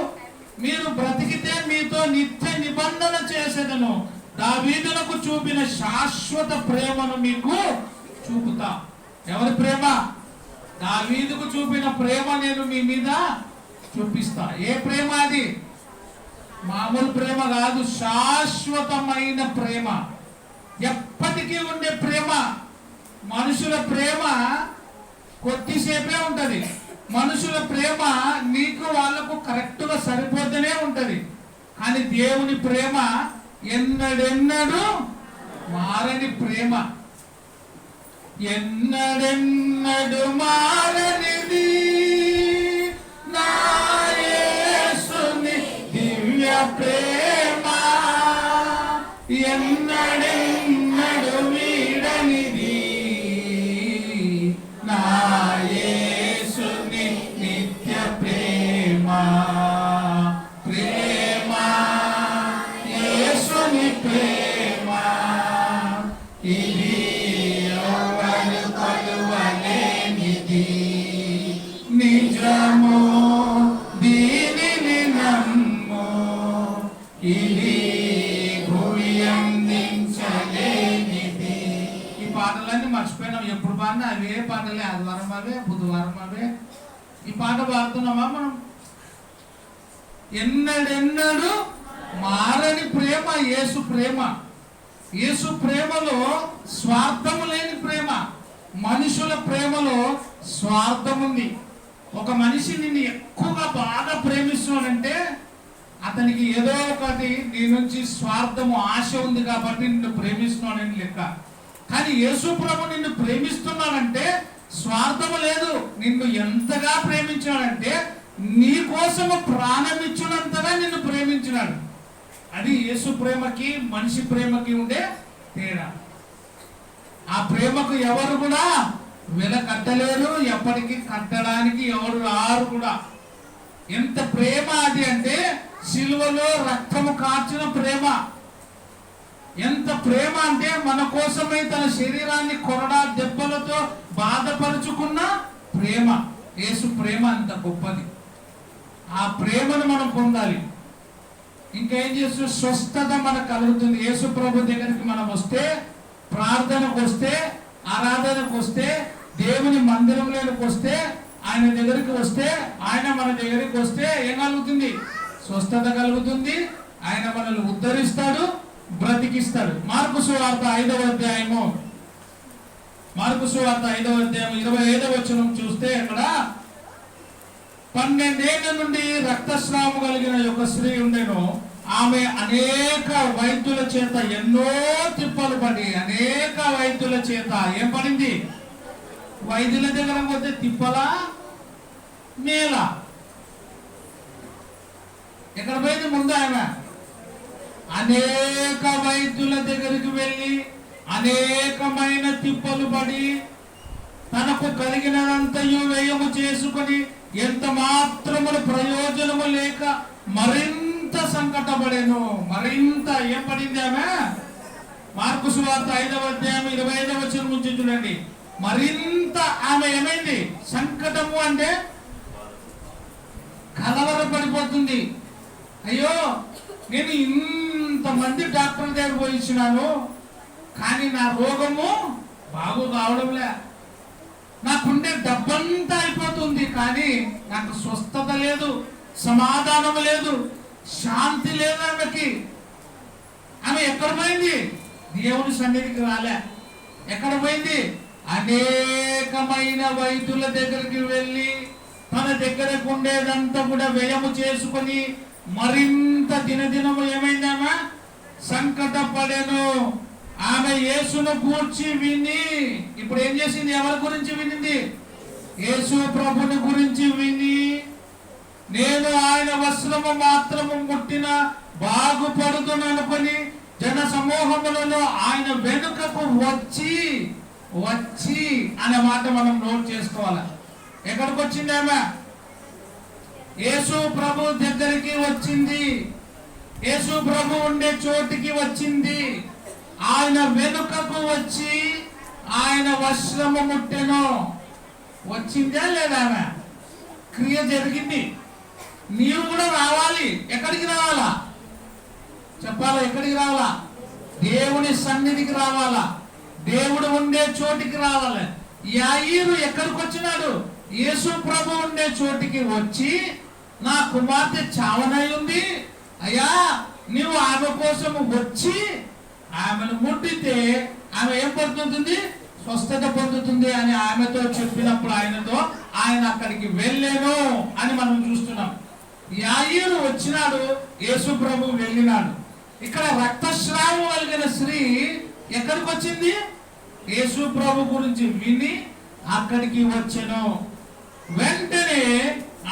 మీరు బ్రతికితే మీతో నిత్య నిబంధన చేసేదను, దావీదునకు చూపిన శాశ్వత ప్రేమను మీకు చూపుతా. ఎవరి ప్రేమ? దావీదుకు చూపిన ప్రేమ నేను మీ మీద చూపిస్తా. ఏ ప్రేమ అది? మామూలు ప్రేమ కాదు, శాశ్వతమైన ప్రేమ, ఎప్పటికీ ఉండే ప్రేమ. మనుషుల ప్రేమ కొద్దిసేపే ఉంటది. మనుషుల ప్రేమ నీకు వాళ్ళకు కరెక్ట్గా సరిపోతూనే ఉంటది. కానీ దేవుని ప్రేమ ఎన్నడెన్నడూ మారని ప్రేమ, ఎన్నడెన్నడు మారనిది నా యేసుని దివ్య ప్రేమ, ఎన్నడెన్నడు వీడనిది నా యేసుని నిత్య ప్రేమ. ప్రేమ, యేసుని ప్రేమ, ఇది ఎవరు కొలువలేనిది, నిజము దీనిని నమ్ము, ఇది భూమి అందించలేనిది. ఈ పాటలన్నీ మర్చిపోయినాం. ఎప్పుడు పాడినా అవే పాటలే, ఆదివారం అవే, బుధవారం అవే. ఈ పాట పాడుతున్నామా మనం? ఎన్నడెన్నడు మారని ప్రేమ యేసు ప్రేమ. యేసు ప్రేమలో స్వార్థము లేని ప్రేమ. మనుషుల ప్రేమలో స్వార్థం ఉంది. ఒక మనిషి నిన్ను ఎక్కువగా బాగా ప్రేమిస్తున్నాడంటే అతనికి ఏదో ఒకటి నీ నుంచి స్వార్థము, ఆశ ఉంది కాబట్టి నిన్ను ప్రేమిస్తున్నాడని లెక్క. కానీ యేసు ప్రభు నిన్ను ప్రేమిస్తున్నాడంటే స్వార్థము లేదు. నిన్ను ఎంతగా ప్రేమించాడంటే నీ కోసము ప్రాణం ఇచ్చినంతగా నిన్ను ప్రేమించినాడు. అది యేసు ప్రేమకి మనిషి ప్రేమకి ఉండే తేడా. ఆ ప్రేమకు ఎవరు కూడా వెల కట్టలేరు, ఎప్పటికీ కట్టడానికి ఎవరు రారు కూడా. ఎంత ప్రేమ అది అంటే సిలువలో రక్తము కార్చిన ప్రేమ. ఎంత ప్రేమ అంటే మన కోసమై తన శరీరాన్ని కొరడా దెబ్బలతో బాధపరుచుకున్న ప్రేమ. యేసు ప్రేమ అంత గొప్పది. ఆ ప్రేమను మనం పొందాలి. ఇంకేం చేస్తూ స్వస్థత మనకు కలుగుతుంది. యేసు ప్రభు దగ్గరికి మనం వస్తే, ప్రార్థనకు వస్తే, ఆరాధనకు వస్తే, దేవుని మందిరంలోకి వస్తే, ఆయన దగ్గరికి వస్తే, ఆయన మన దగ్గరికి వస్తే ఏం కలుగుతుంది? స్వస్థత కలుగుతుంది. ఆయన మనల్ని ఉద్ధరిస్తాడు, బ్రతికిస్తాడు. మార్కు సువార్త 5వ అధ్యాయము, మార్కు సువార్త 5వ అధ్యాయం 25వ వచనం చూస్తే అక్కడ 12 ఏళ్ల నుండి రక్తస్రావం కలిగిన ఒక స్త్రీ ఉండేను. ఆమె అనేక వైద్యుల చేత ఎన్నో తిప్పలు పడి, అనేక వైద్యుల చేత ఏం పడింది? వైద్యుల దగ్గర పోతే తిప్పలా మేలా? ఎక్కడ పోయింది? ముందు ఆమె అనేక వైద్యుల దగ్గరికి వెళ్ళి అనేకమైన తిప్పలు పడి తనకు కలిగినంతయు వ్యయము చేసుకొని ఎంత మాత్రముల ప్రయోజనము లేక మరింత సంకటపడేను. మరింత ఏం పడింది ఆమె? మార్కు సువార్త 5వ అధ్యాయం 25వ వచనం నుంచి చూడండి. మరింత ఆమె ఏమైంది? సంకటము అంటే కలవరపడిపోతుంది. అయ్యో, నేను ఇంతమంది డాక్టర్ దగ్గర పోయించినాను, కానీ నా రోగము బాగు కావడంలే. నాకుండే డబ్బంతా అయిపోతుంది, కానీ నాకు స్వస్థత లేదు, సమాధానం లేదు, శాంతి లేదు ఆమెకి. ఆమె ఎక్కడ పోయింది? దేవుని సన్నిధికి రాలే. ఎక్కడ పోయింది? అనేక అనేకమైన వైద్యుల దగ్గరికి వెళ్ళి తన దగ్గరకు ఉండేదంతా కూడా వ్యయము చేసుకొని మరింత దినదినము ఏమైందామా సంకటపడెను. ఆమె యేసును గూర్చి విని, ఇప్పుడు ఏం చేసింది? ఎవరి గురించి వినింది? యేసు ప్రభుని గురించి విని, నేను ఆయన వస్త్రము మాత్రము ముట్టిన బాగుపడుతును అనుకొని జన సమూహములలో ఆయన వెనుకకు వచ్చి వచ్చి అనే మాట మనం నోట్ చేసుకోవాలి. ఎక్కడికి వచ్చింది ఆమె? యేసు ప్రభు దగ్గరికి వచ్చింది. యేసు ప్రభు ఉండే చోటికి వచ్చింది. ఆయన వెనుకకు వచ్చి ఆయన వస్త్రము ముట్టెను. వచ్చిందా లేదా? ఆమె క్రియ జరిగింది. నీవు కూడా రావాలి. ఎక్కడికి రావాలా చెప్పాలా? ఎక్కడికి రావాలా? దేవుని సన్నిధికి రావాలా? దేవుడు ఉండే చోటికి రావాలి. యాయీరు ఎక్కడికి వచ్చినాడు? యేసు ప్రభు ఉండే చోటికి వచ్చి, నా కుమార్తె చావనై ఉంది అయ్యా, నీవు ఆమె కోసం వచ్చి ఆమెను ముట్టితే ఆమె ఏం పొందుతుంది? స్వస్థత పొందుతుంది అని ఆమెతో చెప్పినప్పుడు ఆయన అక్కడికి వెళ్ళాను అని మనం చూస్తున్నాం. యాయీరు వచ్చినాడు, యేసు ప్రభు వెళ్ళినాడు. ఇక్కడ రక్తస్రావం కలిగిన స్త్రీ ఎక్కడికి వచ్చింది? యేసు ప్రభు గురించి విని అక్కడికి వచ్చెను. వెంటనే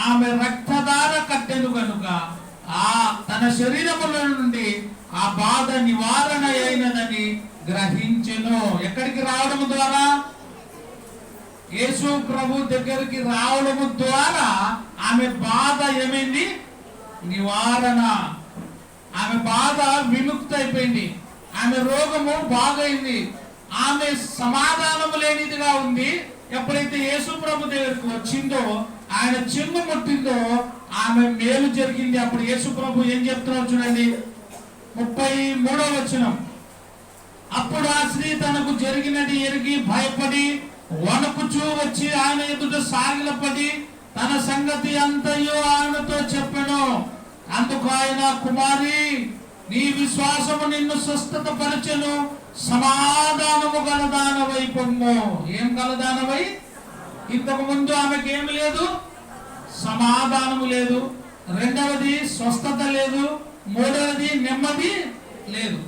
ఆమె రక్తధార కట్టెను కనుక తన శరీరముల నుండి ఆ బాధ నివారణ అయినదని గ్రహించెను. ఎక్కడికి రావడం ద్వారా? యేసు ప్రభు దగ్గరికి రావడం ద్వారా ఆమె బాధ ఏమైంది? నివారణ. ఆమె బాధ విముక్తి అయిపోయింది. ఆమె రోగము బాగైంది. ఆమె సమాధానము లేనిదిగా ఉంది. ఎప్పుడైతే యేసు ప్రభు దగ్గరికి వచ్చిందో, ఆయన చెంగు ముట్టిందో ఆమె మేలు జరిగింది. అప్పుడు యేసు ప్రభు ఏం చెప్తున్నాడు చూడండి, 33వ వచనం. అప్పుడు ఆ స్త్రీ తనకు జరిగినది ఎరిగి భయపడి వణుకుచూ వచ్చి ఆయన ఎదుట సాగిలపడి తన సంగతి అంతయో ఆయనతో చెప్పెను. అందుకు ఆయన, కుమారి, నీ విశ్వాసము నిన్ను స్వస్థత పరచెను, సమాధానము గలదానవై పొమ్ము. ఏం గలదానవై? ఇంతకు ముందు ఆమెకి ఏమి లేదు? సమాధానము లేదు. రెండవది స్వస్థత లేదు. మూడవది నెమ్మది లేదు.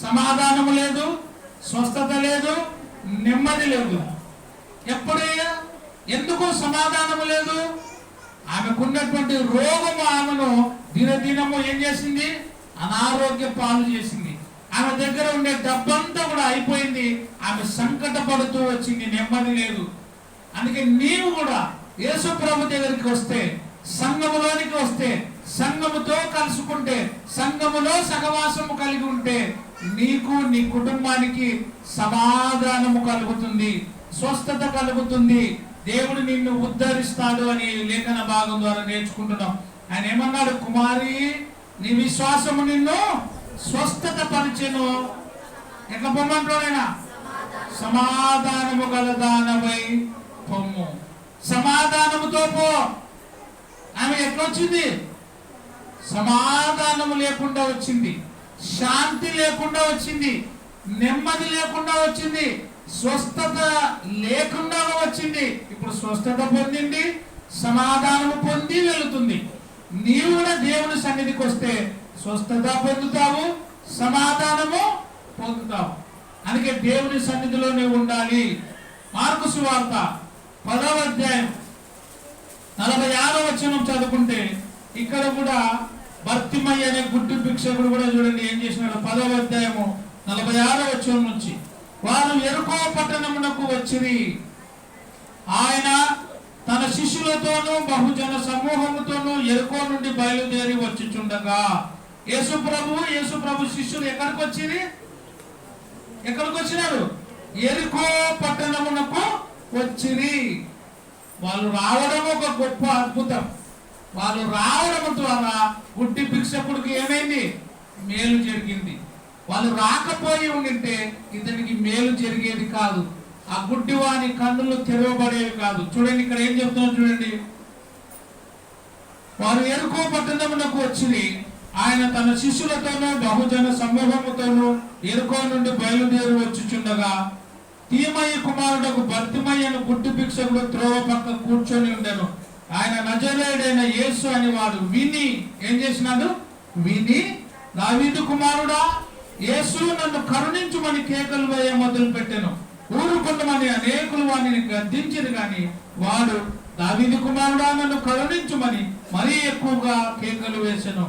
సమాధానము లేదు, స్వస్థత లేదు, నెమ్మది లేదు. ఎందుకు సమాధానము లేదు? ఆమెకున్నటువంటి రోగము ఆమెను దినదినము ఏం చేసింది? అనారోగ్య పాలు చేసింది. ఆమె దగ్గర ఉండే డబ్బంతా కూడా అయిపోయింది. ఆమె సంకట పడుతూ వచ్చింది, నెమ్మది లేదు. అందుకే నీవు కూడా యేసు ప్రభు దగ్గరికి వస్తే, సంఘములోనికి వస్తే, సంఘముతో కలుసుకుంటే, సంఘములో సహవాసము కలిగి ఉంటే నీకు నీ కుటుంబానికి సమాధానము కలుగుతుంది, స్వస్థత కలుగుతుంది. దేవుడు నిన్ను ఉద్ధరిస్తాడు అని లేఖన భాగం ద్వారా నేర్చుకుంటున్నాం. ఆయన ఏమన్నాడు? కుమారి, నీ విశ్వాసము నిన్ను స్వస్థత పరిచెను. ఎట్లా పొమ్మంటాడైనా? సమాధానము గలదానవై పొమ్ము. సమాధానముతో పో. ఆమె ఎట్లొచ్చింది? సమాధానము లేకుండా వచ్చింది, శాంతి లేకుండా వచ్చింది, నెమ్మది లేకుండా వచ్చింది, స్వస్థత లేకుండా వచ్చింది. ఇప్పుడు స్వస్థత పొందింది, సమాధానము పొంది వెళుతుంది. నీవు కూడా దేవుని సన్నిధికి వస్తే స్వస్థత పొందుతావు, సమాధానము పొందుతావు. అందుకే దేవుని సన్నిధిలో నీవు ఉండాలి. మార్కు సువార్త 10వ అధ్యాయం 46వ వచనం చదువుకుంటే ఇక్కడ కూడా బర్తిమయ్య అనే గుడ్డి భిక్షకుడు కూడా చూడండి ఏం చేసినాడు. 10వ అధ్యాయము 46వ వచనం నుంచి, వారు యెరికో పట్టణమునకు వచ్చిరి. ఆయన తన శిష్యులతోనూ బహుజన సమూహముతోనూ యెరికో నుండి బయలుదేరి వచ్చుచుండగా, యేసు ప్రభు శిష్యులు ఎక్కడికి వచ్చిరి? ఎక్కడికి వచ్చినారు? యెరికో పట్టణమునకు వచ్చిరి. వాళ్ళు రావడం ఒక గొప్ప అద్భుతం. వాళ్ళు రావడం ద్వారా గుడ్డి భిక్షకుడికి ఏమైంది? మేలు జరిగింది. వాళ్ళు రాకపోయి ఉండింటే ఇతనికి మేలు జరిగేది కాదు. ఆ గుడ్డి వాని కన్నులు తెరవబడేవి కాదు. చూడండి ఇక్కడ ఏం చెప్తున్నారు చూడండి. వారు యెరికో పట్టణమునకు వచ్చిరి. ఆయన తన శిష్యులతోనూ బహుజన సమూహముతోనూ యెరికో నుండి బయలుదేరి వచ్చుచుండగా, తీమయ్య కుమారుడకు బర్తిమయ్యను గుడ్డి భిక్షకుడు త్రోవ పక్క కూర్చొని ఉండెను. ఆయన నజరేయుడైన యేసు అని వాడు విని ఏం చేసినాడు? విని, దావీదు కుమారుడా యేసు నన్ను కరుణించుమని కేకలు వేయ మొదలు పెట్టెను. ఊరుకున్నమని అనేకులు వాడిని గద్దించిరు గాని వాడు దావీదు కుమారుడా నన్ను కరుణించుమని మరీ ఎక్కువగా కేకలు వేసెను.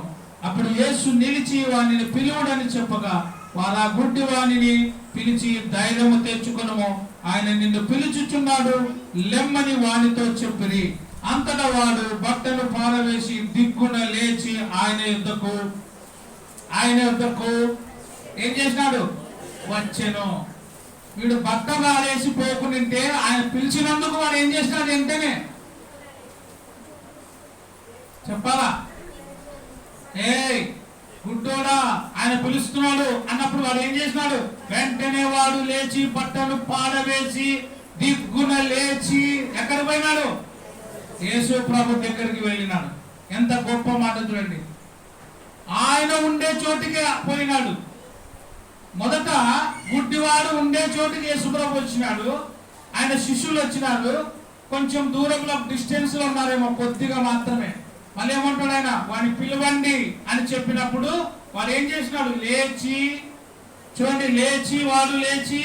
అప్పుడు యేసు నిలిచి వానిని పిలువుడని చెప్పగా వారు ఆ గుడ్డి వానిని పిలిచి ధైర్యము తెచ్చుకొనుము, ఆయన నిన్ను పిలుచుచున్నాడు, లెమ్మని వానితో చెప్పిరి. అంతటా వాడు బట్టలు పారవేసి దిక్కున లేచి ఆయన యుద్ధకు ఏం చేసినాడు? వచ్చెను. వీడు బట్ట పారేసి పోకుంటే ఆయన పిలిచినందుకు వాడు ఏం చేసినాడు? వెంటనే చెప్పాలా? గుడ్డోడా ఆయన పిలుస్తున్నాడు అన్నప్పుడు వాడు ఏం చేసినాడు? వెంటనే వాడు లేచి బట్టలు పారవేసి దిగ్గున లేచి ఎక్కడ పోయినాడు? యేసు ప్రభు దగ్గరికి వెళ్ళినాడు. ఎంత గొప్ప మాట చూడండి. ఆయన ఉండే చోటికి పోయినాడు. మొదట గుడ్డివాడు ఉండే చోటికి యేసు ప్రభు వచ్చినాడు. ఆయన శిష్యులు వచ్చినారు. కొంచెం దూరంలో డిస్టెన్స్ లో ఉన్నారేమో, కొద్దిగా మాత్రమే. మళ్ళీ ఏమంటాడు ఆయన? వాడిని పిలవండి అని చెప్పినప్పుడు వాడు ఏం చేసినాడు? లేచి చూడండి, వాడు లేచి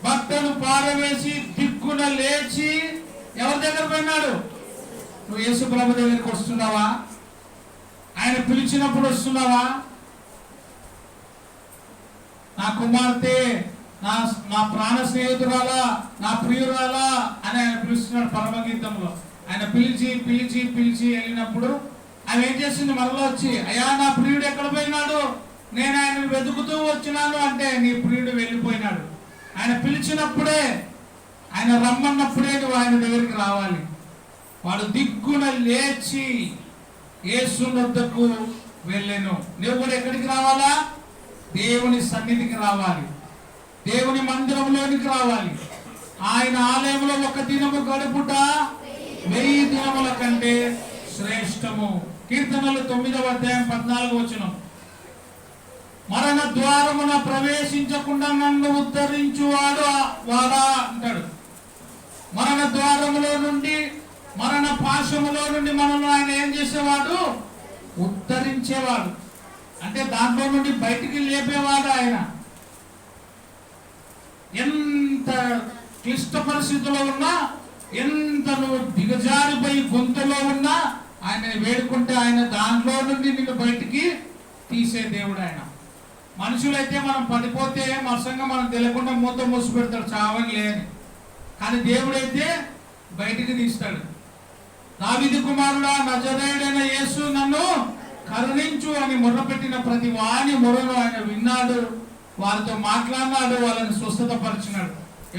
బట్టలు పారవేసి దిక్కున లేచి ఎవరి దగ్గర పోయినాడు? నువ్వు యేసు ప్రభు దగ్గరికి వస్తున్నావా? ఆయన పిలిచినప్పుడు వస్తున్నావా? నా కుమార్తె, నా ప్రాణ స్నేహితురాలా, నా ప్రియురాలా అని ఆయన పిలుస్తున్నాడు పరమగీతంలో. ఆయన పిలిచి పిలిచి పిలిచి వెళ్ళినప్పుడు ఆయన ఏం చేసింది? మరలా వచ్చి, అయ్యా నా ప్రియుడు ఎక్కడ పోయినాడు? నేను ఆయన వెతుకుతూ వచ్చినాను అంటే నీ ప్రియుడు వెళ్ళిపోయినాడు. ఆయన పిలిచినప్పుడే, ఆయన రమ్మన్నప్పుడే నువ్వు ఆయన దగ్గరికి రావాలి. వాడు దిక్కున లేచి యేసు వద్దకు వెళ్ళెను. నువ్వు కూడా ఎక్కడికి రావాలా? దేవుని సన్నిధికి రావాలి, దేవుని మందిరంలోనికి రావాలి. ఆయన ఆలయంలో ఒక దినము గడుపుట 1000 దినముల కంటే శ్రేష్టము. కీర్తనలు 9వ అధ్యాయం 14వ వచనం. మరణ ద్వారమున ప్రవేశించకుండా నన్ను ఉద్ధరించువాడు వాడా అంటాడు. మరణ ద్వారములో నుండి, మరణ పాశములో నుండి మనల్ని ఆయన ఏం చేసేవాడు? ఉద్ధరించేవాడు. అంటే దాంట్లో నుండి బయటికి లేపేవాడు ఆయన. ఎంత క్లిష్ట పరిస్థితుల్లో ఉన్నా, ఎంత నువ్వు దిగజారిపోయి గొంతులో ఉన్నా ఆయన వేడుకుంటే ఆయన దాంట్లో నుండి నిన్ను బయటికి తీసే దేవుడు ఆయన. మనుషులైతే మనం పడిపోతే మరసంగా మనం తెలియకుండా మూత మూసి పెడతాడు, చావని లేని. కానీ దేవుడైతే బయటికి తీస్తాడు. దావీదు కుమారుడా నజరేయుడైన యేసు నన్ను కరుణించు అని మొర్రపెట్టిన ప్రతి వాని మొరను ఆయన విన్నాడు, వారితో మాట్లాడినాడు, వాళ్ళని స్వస్థత పరిచినాడు.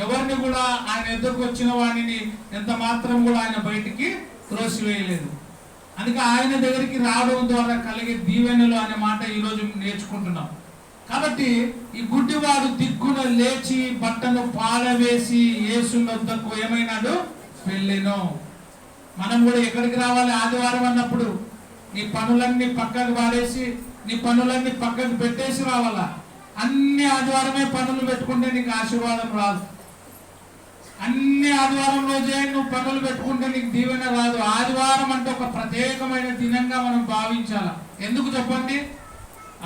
ఎవరిని కూడా ఆయన ఎదురుకు వచ్చిన వాడిని ఎంత మాత్రం కూడా ఆయన బయటికి త్రోసివేయలేదు. అందుకే ఆయన దగ్గరికి రావడం ద్వారా కలిగే దీవెనలు అనే మాట ఈరోజు నేర్చుకుంటున్నాం. కాబట్టి ఈ గుడ్డివాడు దిక్కున లేచి బట్టను పారవేసి యేసు వద్దకు ఏమైనాడు? వెళ్ళెను. మనం కూడా ఎక్కడికి రావాలి? ఆదివారం అన్నప్పుడు నీ పనులన్నీ పక్కకు పారేసి, నీ పనులన్నీ పక్కకు పెట్టేసి రావాలా. అన్ని ఆదివారమే పనులు పెట్టుకుంటే నీకు ఆశీర్వాదం రాదు. అన్ని ఆదివారం రోజే నువ్వు పనులు పెట్టుకుంటే నీకు దీవెన రాదు. ఆదివారం అంటే ఒక ప్రత్యేకమైన దినంగా మనం భావించాల. ఎందుకు చెప్పండి?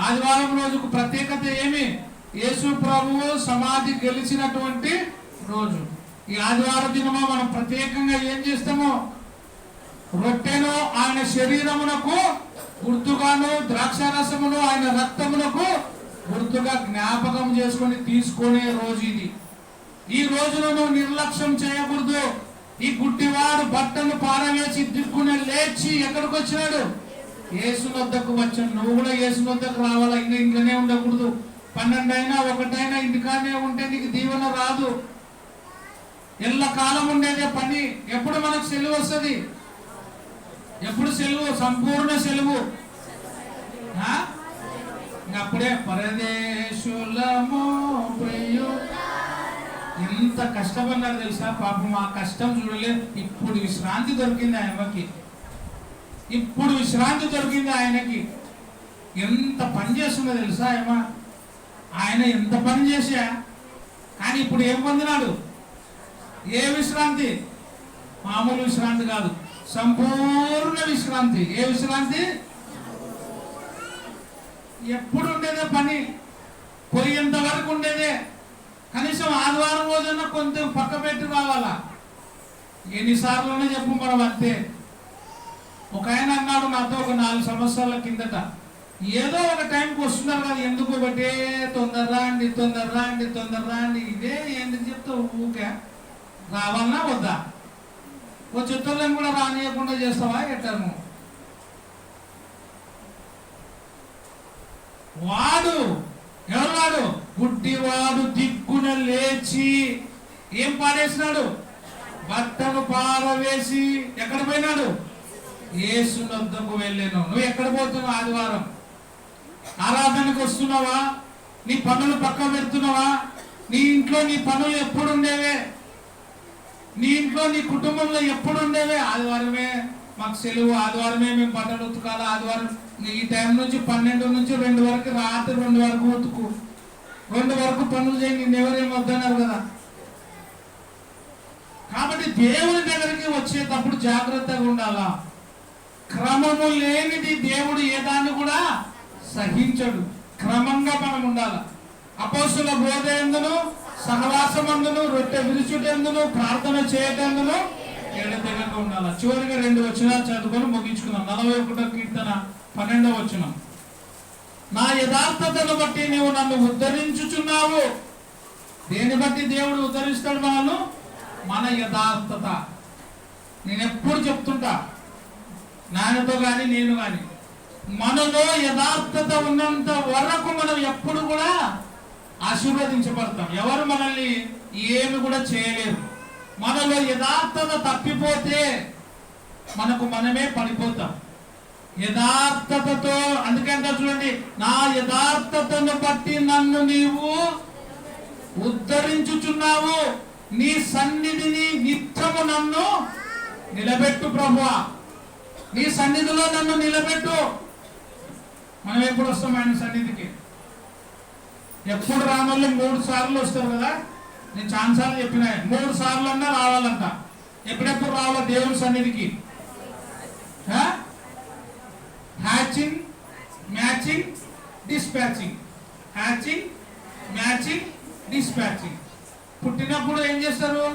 ఆదివారం రోజుకు ప్రత్యేకత ఏమి? యేసు ప్రభువు సమాధి గెలిచినటువంటి రోజు. ఈ ఆదివారం దినమా మనం ప్రత్యేకంగా ఏం చేస్తామో, రొట్టెను ఆయన శరీరమునకు గుర్తుగాను, ద్రాక్షారసమును ఆయన రక్తమునకు గుర్తుగా జ్ఞాపకం చేసుకొని తీసుకునే రోజు ఇది. ఈ రోజును నువ్వు నిర్లక్ష్యం చేయకూడదు. ఈ గుడ్డివాడు బట్టను పారవేసి దిక్కున లేచి ఎక్కడికి వచ్చినాడు? యేసు వద్దకు వచ్చాడు. నువ్వు కూడా యేసు వద్దకు రావాలా. ఇంకా ఇంట్లోనే ఉండకూడదు. 12 అయినా 1 అయినా ఇంటికానే ఉంటే నీకు దీవెన రాదు. ఎల్ల కాలం ఉండేదే పని. ఎప్పుడు మనకు సెలవు వస్తుంది? ఎప్పుడు సెలవు? సంపూర్ణ సెలవు. అప్పుడే పరదేశులము ప్రియు ఎంత కష్టపడినారు తెలుసా? పాపం ఆ కష్టం చూడలేదు. ఇప్పుడు విశ్రాంతి దొరికింది ఆయనకి. ఇప్పుడు విశ్రాంతి దొరికింది ఆయనకి. ఎంత పని చేస్తుందో తెలుసా ఆయన ఎంత పని చేశా. కానీ కానీ ఇప్పుడు ఏం పొందినాడు? ఏ విశ్రాంతి? మామూలు విశ్రాంతి కాదు, సంపూర్ణ విశ్రాంతి. ఏ విశ్రాంతి? ఎప్పుడు ఉండేదే పని, పోయేంత వరకు ఉండేదే. కనీసం ఆదివారం రోజున కొంచెం పక్క పెట్టి రావాలా. ఎన్నిసార్లునే చెప్పు మనం అంతే. ఒక ఆయన అన్నాడు నాతో ఒక 4 సంవత్సరాల కిందట, ఏదో ఒక టైంకి వస్తున్నారు కదా, ఎందుకు ఒకటే తొందరరా అండి ఇదే ఎందుకు చెప్తావు, ఊకే రావాలన్నా వద్దా? ఓ చిత్తూరులను కూడా రానియకుండా చేస్తావా ఎట్టాము? వాడు ఎవరు? గుడ్డివాడు దిక్కున లేచి ఏం పాడేసినాడు? బట్టను పారవేసి ఎక్కడ పోయినాడు? యేసు వద్దకు వెళ్ళాను. నువ్వు ఎక్కడ పోతున్నావు? ఆదివారం ఆరాధనకు వస్తున్నావా? నీ పనులు పక్క పెడుతున్నావా? నీ ఇంట్లో నీ పనులు ఎప్పుడు ఉండేవే? నీ ఇంట్లో నీ కుటుంబంలో ఎప్పుడు ఉండేవే? ఆదివారమే మాకు సెలవు, ఆదివారమే మేము బట్టలు ఉతకాలి, ఆదివారం ఈ టైం నుంచి 12 నుంచి 2 వరకు, రాత్రి 2 వరకు ఉతుకు, 2 వరకు పనులు చేయి, నిన్నెవరేం వద్దన్నారు కదా. కాబట్టి దేవుని దగ్గరికి వచ్చేటప్పుడు జాగ్రత్తగా ఉండాలా. క్రమము లేనిది దేవుడు ఏ దాన్ని కూడా సహించడు. క్రమంగా మనం ఉండాలి. అపోస్తుల బోధ ఎందును, సహవాసమందును, రొట్టె విరుచుటెందును, ప్రార్థన చేయటందును ఎడతెగక ఉండాలి. చివరిగా 2 వచనాలు చదువుకొని ముగించుకున్నాం. 41వ కీర్తన 12వ వచనం. నా యథార్థతను బట్టి నీవు నన్ను ఉద్ధరించుచున్నావు. దేని బట్టి దేవుడు ఉద్ధరిస్తాడు మనల్ని? మన యథార్థత. నేను ఎప్పుడు చెప్తుంటా, నాయనతో కానీ నేను కానీ, మనలో యథార్థత ఉన్నంత వరకు మనం ఎప్పుడు కూడా ఆశీర్వదించబడతాం. ఎవరు మనల్ని ఏమి కూడా చేయలేరు. మనలో యథార్థత తప్పిపోతే మనకు మనమే పడిపోతాం. యథార్థతతో, అందుకంటే చూడండి, నా యథార్థతను బట్టి నన్ను నీవు ఉద్ధరించుచున్నావు. నీ సన్నిధిని నిత్యము నన్ను నిలబెట్టు ప్రభువా, నీ సన్నిధిలో నన్ను నిలబెట్టు. మనం ఎప్పుడు వస్తాం ఆయన సన్నిధికి? ఎప్పుడు రానోళ్ళు 3 సార్లు వస్తారు కదా. నేను చాలాసార్లు చెప్పిన 3 సార్లు అన్నా రావాలంట. ఎప్పుడెప్పుడు రావాలా దేవుని సన్నిధికి? Hatching, matching, dispatching. Hatching, matching, dispatching. పుట్టినప్పుడు ఏం చేస్తారు?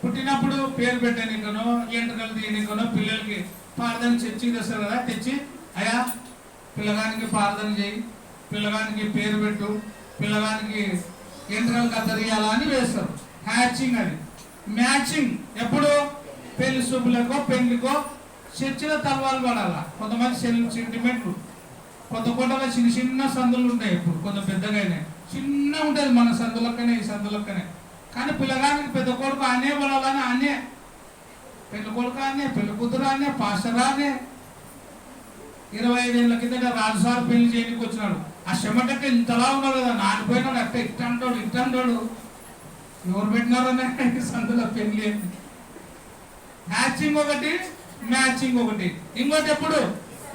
పుట్టినప్పుడు పేరు పెట్టడానికనో, ఎంటకలు తీయడానికనో, పిల్లలకి ప్రార్థన చర్చికి తెస్తారు కదా. తెచ్చి అయ్యా పిల్లగానికి ప్రార్థన చేయి, పిల్లగానికి పేరు పెట్టు, పిల్లగానికి ఎంటకలు కత్తరియాలా అని వేస్తారు. హ్యాచింగ్. అది మ్యాచింగ్ ఎప్పుడు? పెళ్లి శుభులకో పెళ్లికో చర్చిలో తలవాలు పడాలా. కొంతమంది సెంటిమెంట్లు, కొత్త కొత్తగా చిన్న చిన్న సందులు ఉంటాయి. ఇప్పుడు కొంత పెద్దగా చిన్న ఉంటుంది మన సందులక్కనే, ఈ సందులక్కనే. కానీ పిల్లగానికి పెద్ద కొడుకు అనే పడాలని, అనే పెళ్లి కొడుకు అనే, పెళ్లి కూతురు అనే, పాస్టర్ అనే. 25 ఏళ్ళ కిందట రాజుసారి పెళ్లి చేయడానికి వచ్చినాడు. ఆ చెమటకి ఇంతలా ఉన్నాడు కదా, నాటిపోయినాడు. అట్ట ఇట్టంటాడు. ఎవరు పెట్టినారనే సందులో పెళ్లి. హ్యాచింగ్ ఒకటి, మ్యాచింగ్ ఒకటి. ఇంకోటి ఎప్పుడు?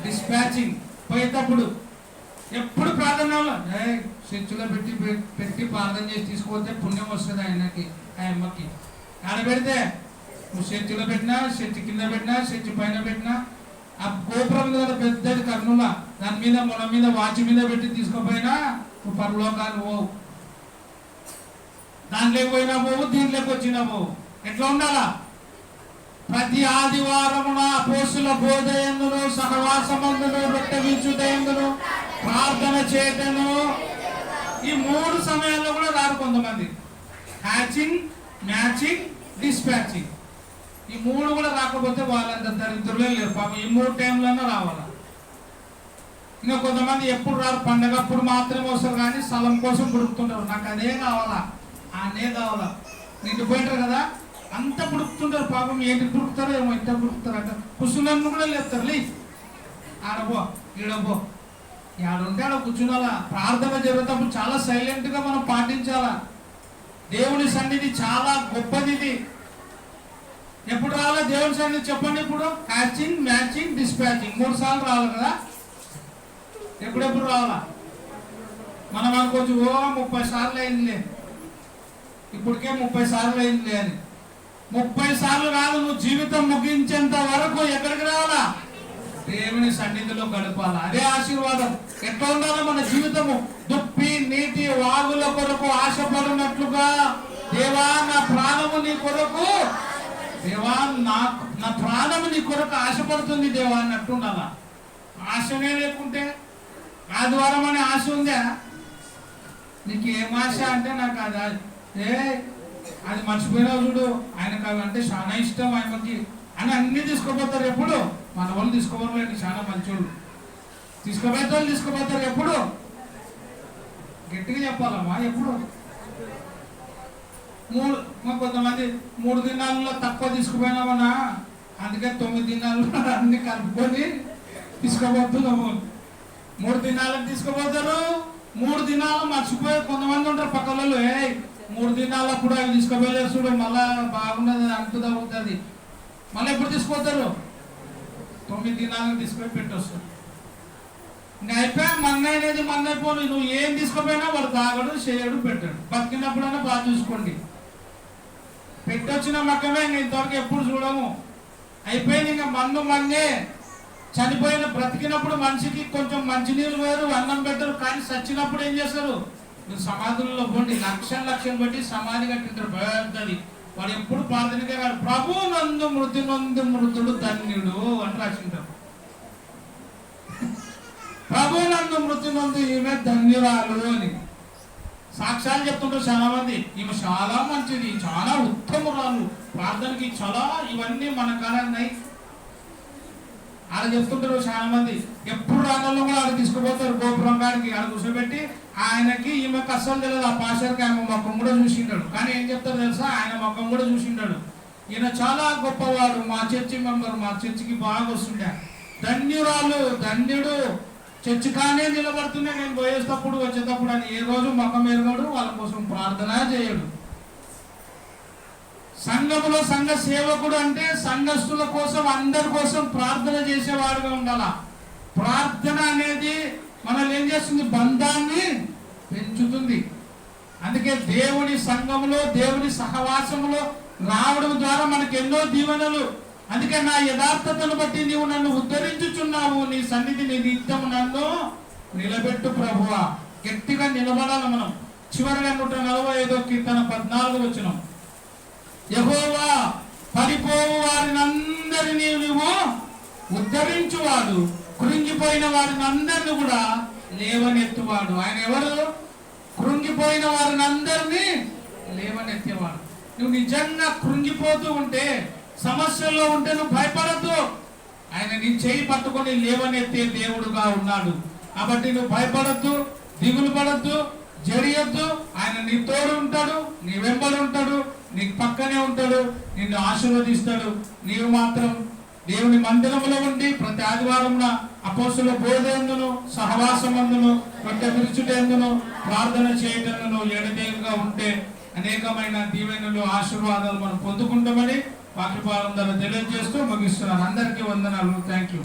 డిస్పాచింగ్. పోయేటప్పుడు ఎప్పుడు ప్రార్థన చర్చిలో పెట్టి ప్రార్థన చేసి తీసుకుపోతే పుణ్యం వస్తుంది ఆయనకి, ఆ అమ్మకి. ఆడ పెడితే నువ్వు చర్చిలో పెట్టినా, చర్చి కింద పెట్టినా, చర్చి పైన పెట్టినా, ఆ గోపురం కదా పెద్దది కర్నూల, దాని మీద మొల మీద వాచి మీద పెట్టి తీసుకుపోయినా నువ్వు పరలోకాన్ని పోవు. దాంట్లోకి పోయినా పోవు, దీంట్లోకి వచ్చినా పోవు. ఎట్లా ఉండాలా? ప్రతి ఆదివారమున అపోస్తుల బోధ యందును, సహవాసమందును, రొట్టె విరుచుట యందును, ప్రార్థన చేయటను. ఈ 3 సమయాల్లో కూడా రారు కొంతమంది. Hatching, matching, dispatching. ఈ 3 కూడా రాకపోతే వాళ్ళంత దరిద్రులే లేరు పాపం. ఈ 3 టైంలోనే రావాలా. ఇంకా కొంతమంది ఎప్పుడు రారు, పండగప్పుడు మాత్రమే వస్తారు. కానీ స్థలం కోసం పుడుకుతుంటారు. నాకు అదే కావాలా, అనే కావాలా. నిండిపోయింటారు కదా, అంత పుడుకుతుంటారు పాపం. ఏంటి పుడుకుతారో ఏమో, ఇంత పుడుకుతారట. కూర్చున్నన్ను కూడా లేపుతారు. లే ఆడబో, ఈడబో, ఆడుంటే ఆడ కూర్చున్నాలా. ప్రార్థన జరుగుతున్నప్పుడు చాలా సైలెంట్గా మనం పాటించాలా. దేవుని సన్నిధి చాలా గొప్పది. ఇది ఎప్పుడు రావాలా దేవుని సన్నిధి చెప్పండి? ఇప్పుడు హ్యాచింగ్, మ్యాచింగ్, డిస్పాచింగ్ 3 సార్లు రావాలి కదా. ఎప్పుడెప్పుడు రావాలా? మనం అనుకోవచ్చు, 30 సార్లు అయిందిలే, ఇప్పటికే 30 సార్లు అయింది అని. 30 సార్లు కాదు, నువ్వు జీవితం ముగించేంత వరకు ఎక్కడికి రావాలా? దేవుని సన్నిధిలో గడపాలా. అదే ఆశీర్వాదం. ఎట్లా ఉండాలో మన జీవితము? దుప్పి నీటి వాగుల కొరకు ఆశపడినట్లుగా, దేవా నా ప్రాణము నీ కొరకు, దేవా నా ప్రాణము నీ కొరకు ఆశపడుతుంది దేవా అన్నట్టు ఉండాలా. ఆశనే లేకుంటే, ఆదివారం అనే ఆశ ఉందా? నీకు ఏం ఆశ అంటే నాకు అది మర్చిపోయినావు చూడు, ఆయనకు అవి అంటే చాలా ఇష్టం ఆయనకి అని అన్ని తీసుకుపోతారు. ఎప్పుడు మన వాళ్ళు తీసుకోవాలి, చాలా మంచోళ్ళు తీసుకుపోతారు. తీసుకుపోతారు ఎప్పుడు? గట్టిగా చెప్పాలమ్మా. ఎప్పుడు? కొంతమంది 3 దినాల్లో తక్కువ తీసుకుపోయినామన్నా, అందుకే 9 దినాల్లో అన్ని కలుపుకొని తీసుకుపోతున్నాము. 3 దినాలకు తీసుకుపోతారు. 3 దినాలు మర్చిపోయి కొంతమంది ఉంటారు పక్కలలో, 3 దినాలప్పుడు అవి తీసుకుపోయలేదు చూడు, మళ్ళా బాగున్నది అంటు తగ్గుతుంది. మళ్ళీ ఎప్పుడు తీసుకుపోతారు? 9 దినాలకు తీసుకుపోయి పెట్టొస్తారు. ఇంకా అయిపోయా మన్న అనేది మన్న అయిపోయి, నువ్వు ఏం తీసుకుపోయినా వాడు తాగడు, చేయడు, పెట్టాడు. బతికినప్పుడైనా బాగా చూసుకోండి. పెట్టొచ్చిన మక్కమే ఇంక ఇంతవరకు ఎప్పుడు చూడము. అయిపోయింది ఇంకా మన్నే. చనిపోయిన బ్రతికినప్పుడు మనిషికి కొంచెం మంచినీళ్ళు వేరు, అన్నం పెట్టరు. కానీ చచ్చినప్పుడు ఏం చేస్తారు? మీరు సమాధుల్లో పోండి, లక్షలు బట్టి సమాధి కట్టింటారు పెద్దది. వాడు ఎప్పుడు ప్రార్థనకే కాదు, ప్రభు నందు మృతి నందు మృతుడు ధన్యుడు అని రాసింటారు. ప్రభు నందు మృతి నందు ఈమె ధన్యురాలు అని సాక్ష్యాలు చెప్తుంటారు చాలా మంది. ఈమె చాలా మంచిది, చాలా ఉత్తమురాలు, ప్రార్థనకి చాలా ఇవన్నీ మన కారణాయి ఆడ చెప్తుంటారు చాలా మంది. ఎప్పుడు రాళ్ళలో కూడా ఆడ తీసుకుపోతారు గోపురం కాడికి, ఆడ కూర్చోబెట్టి ఆయనకి ఈమెకు అస్సలు తెలియదు. ఆ పాస్టర్కి ఆమె మొక్కం కూడా చూసింటాడు. కానీ ఏం చెప్తారు తెలుసా? ఆయన మొక్కం కూడా చూసింటాడు. ఈయన చాలా గొప్పవాడు, మా చర్చి మెంబర్, మా చర్చికి బాగా వస్తుండే, ధన్యురాలు, ధన్యుడు, చర్చి కానే నిలబడుతున్నా నేను పోయేటప్పుడు వచ్చేటప్పుడు అని ఏ రోజు మొక్కం ఎరగడు, వాళ్ళ కోసం ప్రార్థన చేయడు. సంఘములో సంఘ సేవకుడు అంటే సంఘస్థుల కోసం, అందరి కోసం ప్రార్థన చేసేవాడుగా ఉండాల. ప్రార్థన అనేది మనల్ని ఏం చేస్తుంది? బంధాన్ని పెంచుతుంది. అందుకే దేవుని సంఘములో, దేవుని సహవాసములో రావడం ద్వారా మనకు ఎన్నో దీవెనలు. అందుకే నా యథార్థతను బట్టి నీవు నన్ను ఉద్ధరించుచున్నావు, నీ సన్నిధిని నిత్యము నన్ను నిలబెట్టు ప్రభువా. గట్టిగా నిలబడాలి మనం. చివరిగా 145 కీర్తన 14 వచనం, యెహోవా పడిపోవు వారినందరినీ నువ్వు ఉద్ధరించువాడు, కృంగిపోయిన వారిని అందరిని కూడా లేవనెత్తువాడు. ఆయన ఎవరు? కృంగిపోయిన వారిని అందరినీ లేవనెత్తేవాడు. నువ్వు నిజంగా కృంగిపోతూ ఉంటే, సమస్యల్లో ఉంటే నువ్వు భయపడద్దు. ఆయన నీ చేయి పట్టుకొని లేవనెత్తే దేవుడుగా ఉన్నాడు. కాబట్టి నువ్వు భయపడద్దు, దిగులు పడద్దు, జరియొద్దు. ఆయన నీ తోడు ఉంటాడు, నీ వెంబడి ఉంటాడు, నీకు పక్కనే ఉంటాడు, నిన్ను ఆశీర్వదిస్తాడు. నీవు మాత్రం దేవుని మందిరములో ఉండి ప్రతి ఆదివారం అపోస్తుల బోధనందును, సహవాసమందును, రొట్టె విరుచుటందును, ప్రార్థన చేయటందును ఎడతెగక ఉంటే అనేకమైన దీవెనలు, ఆశీర్వాదాలు మనం పొందుకుంటామని వాక్యపాలం ద్వారా తెలియజేస్తూ ముగిస్తున్నాను. అందరికీ వందనాలు. Thank you.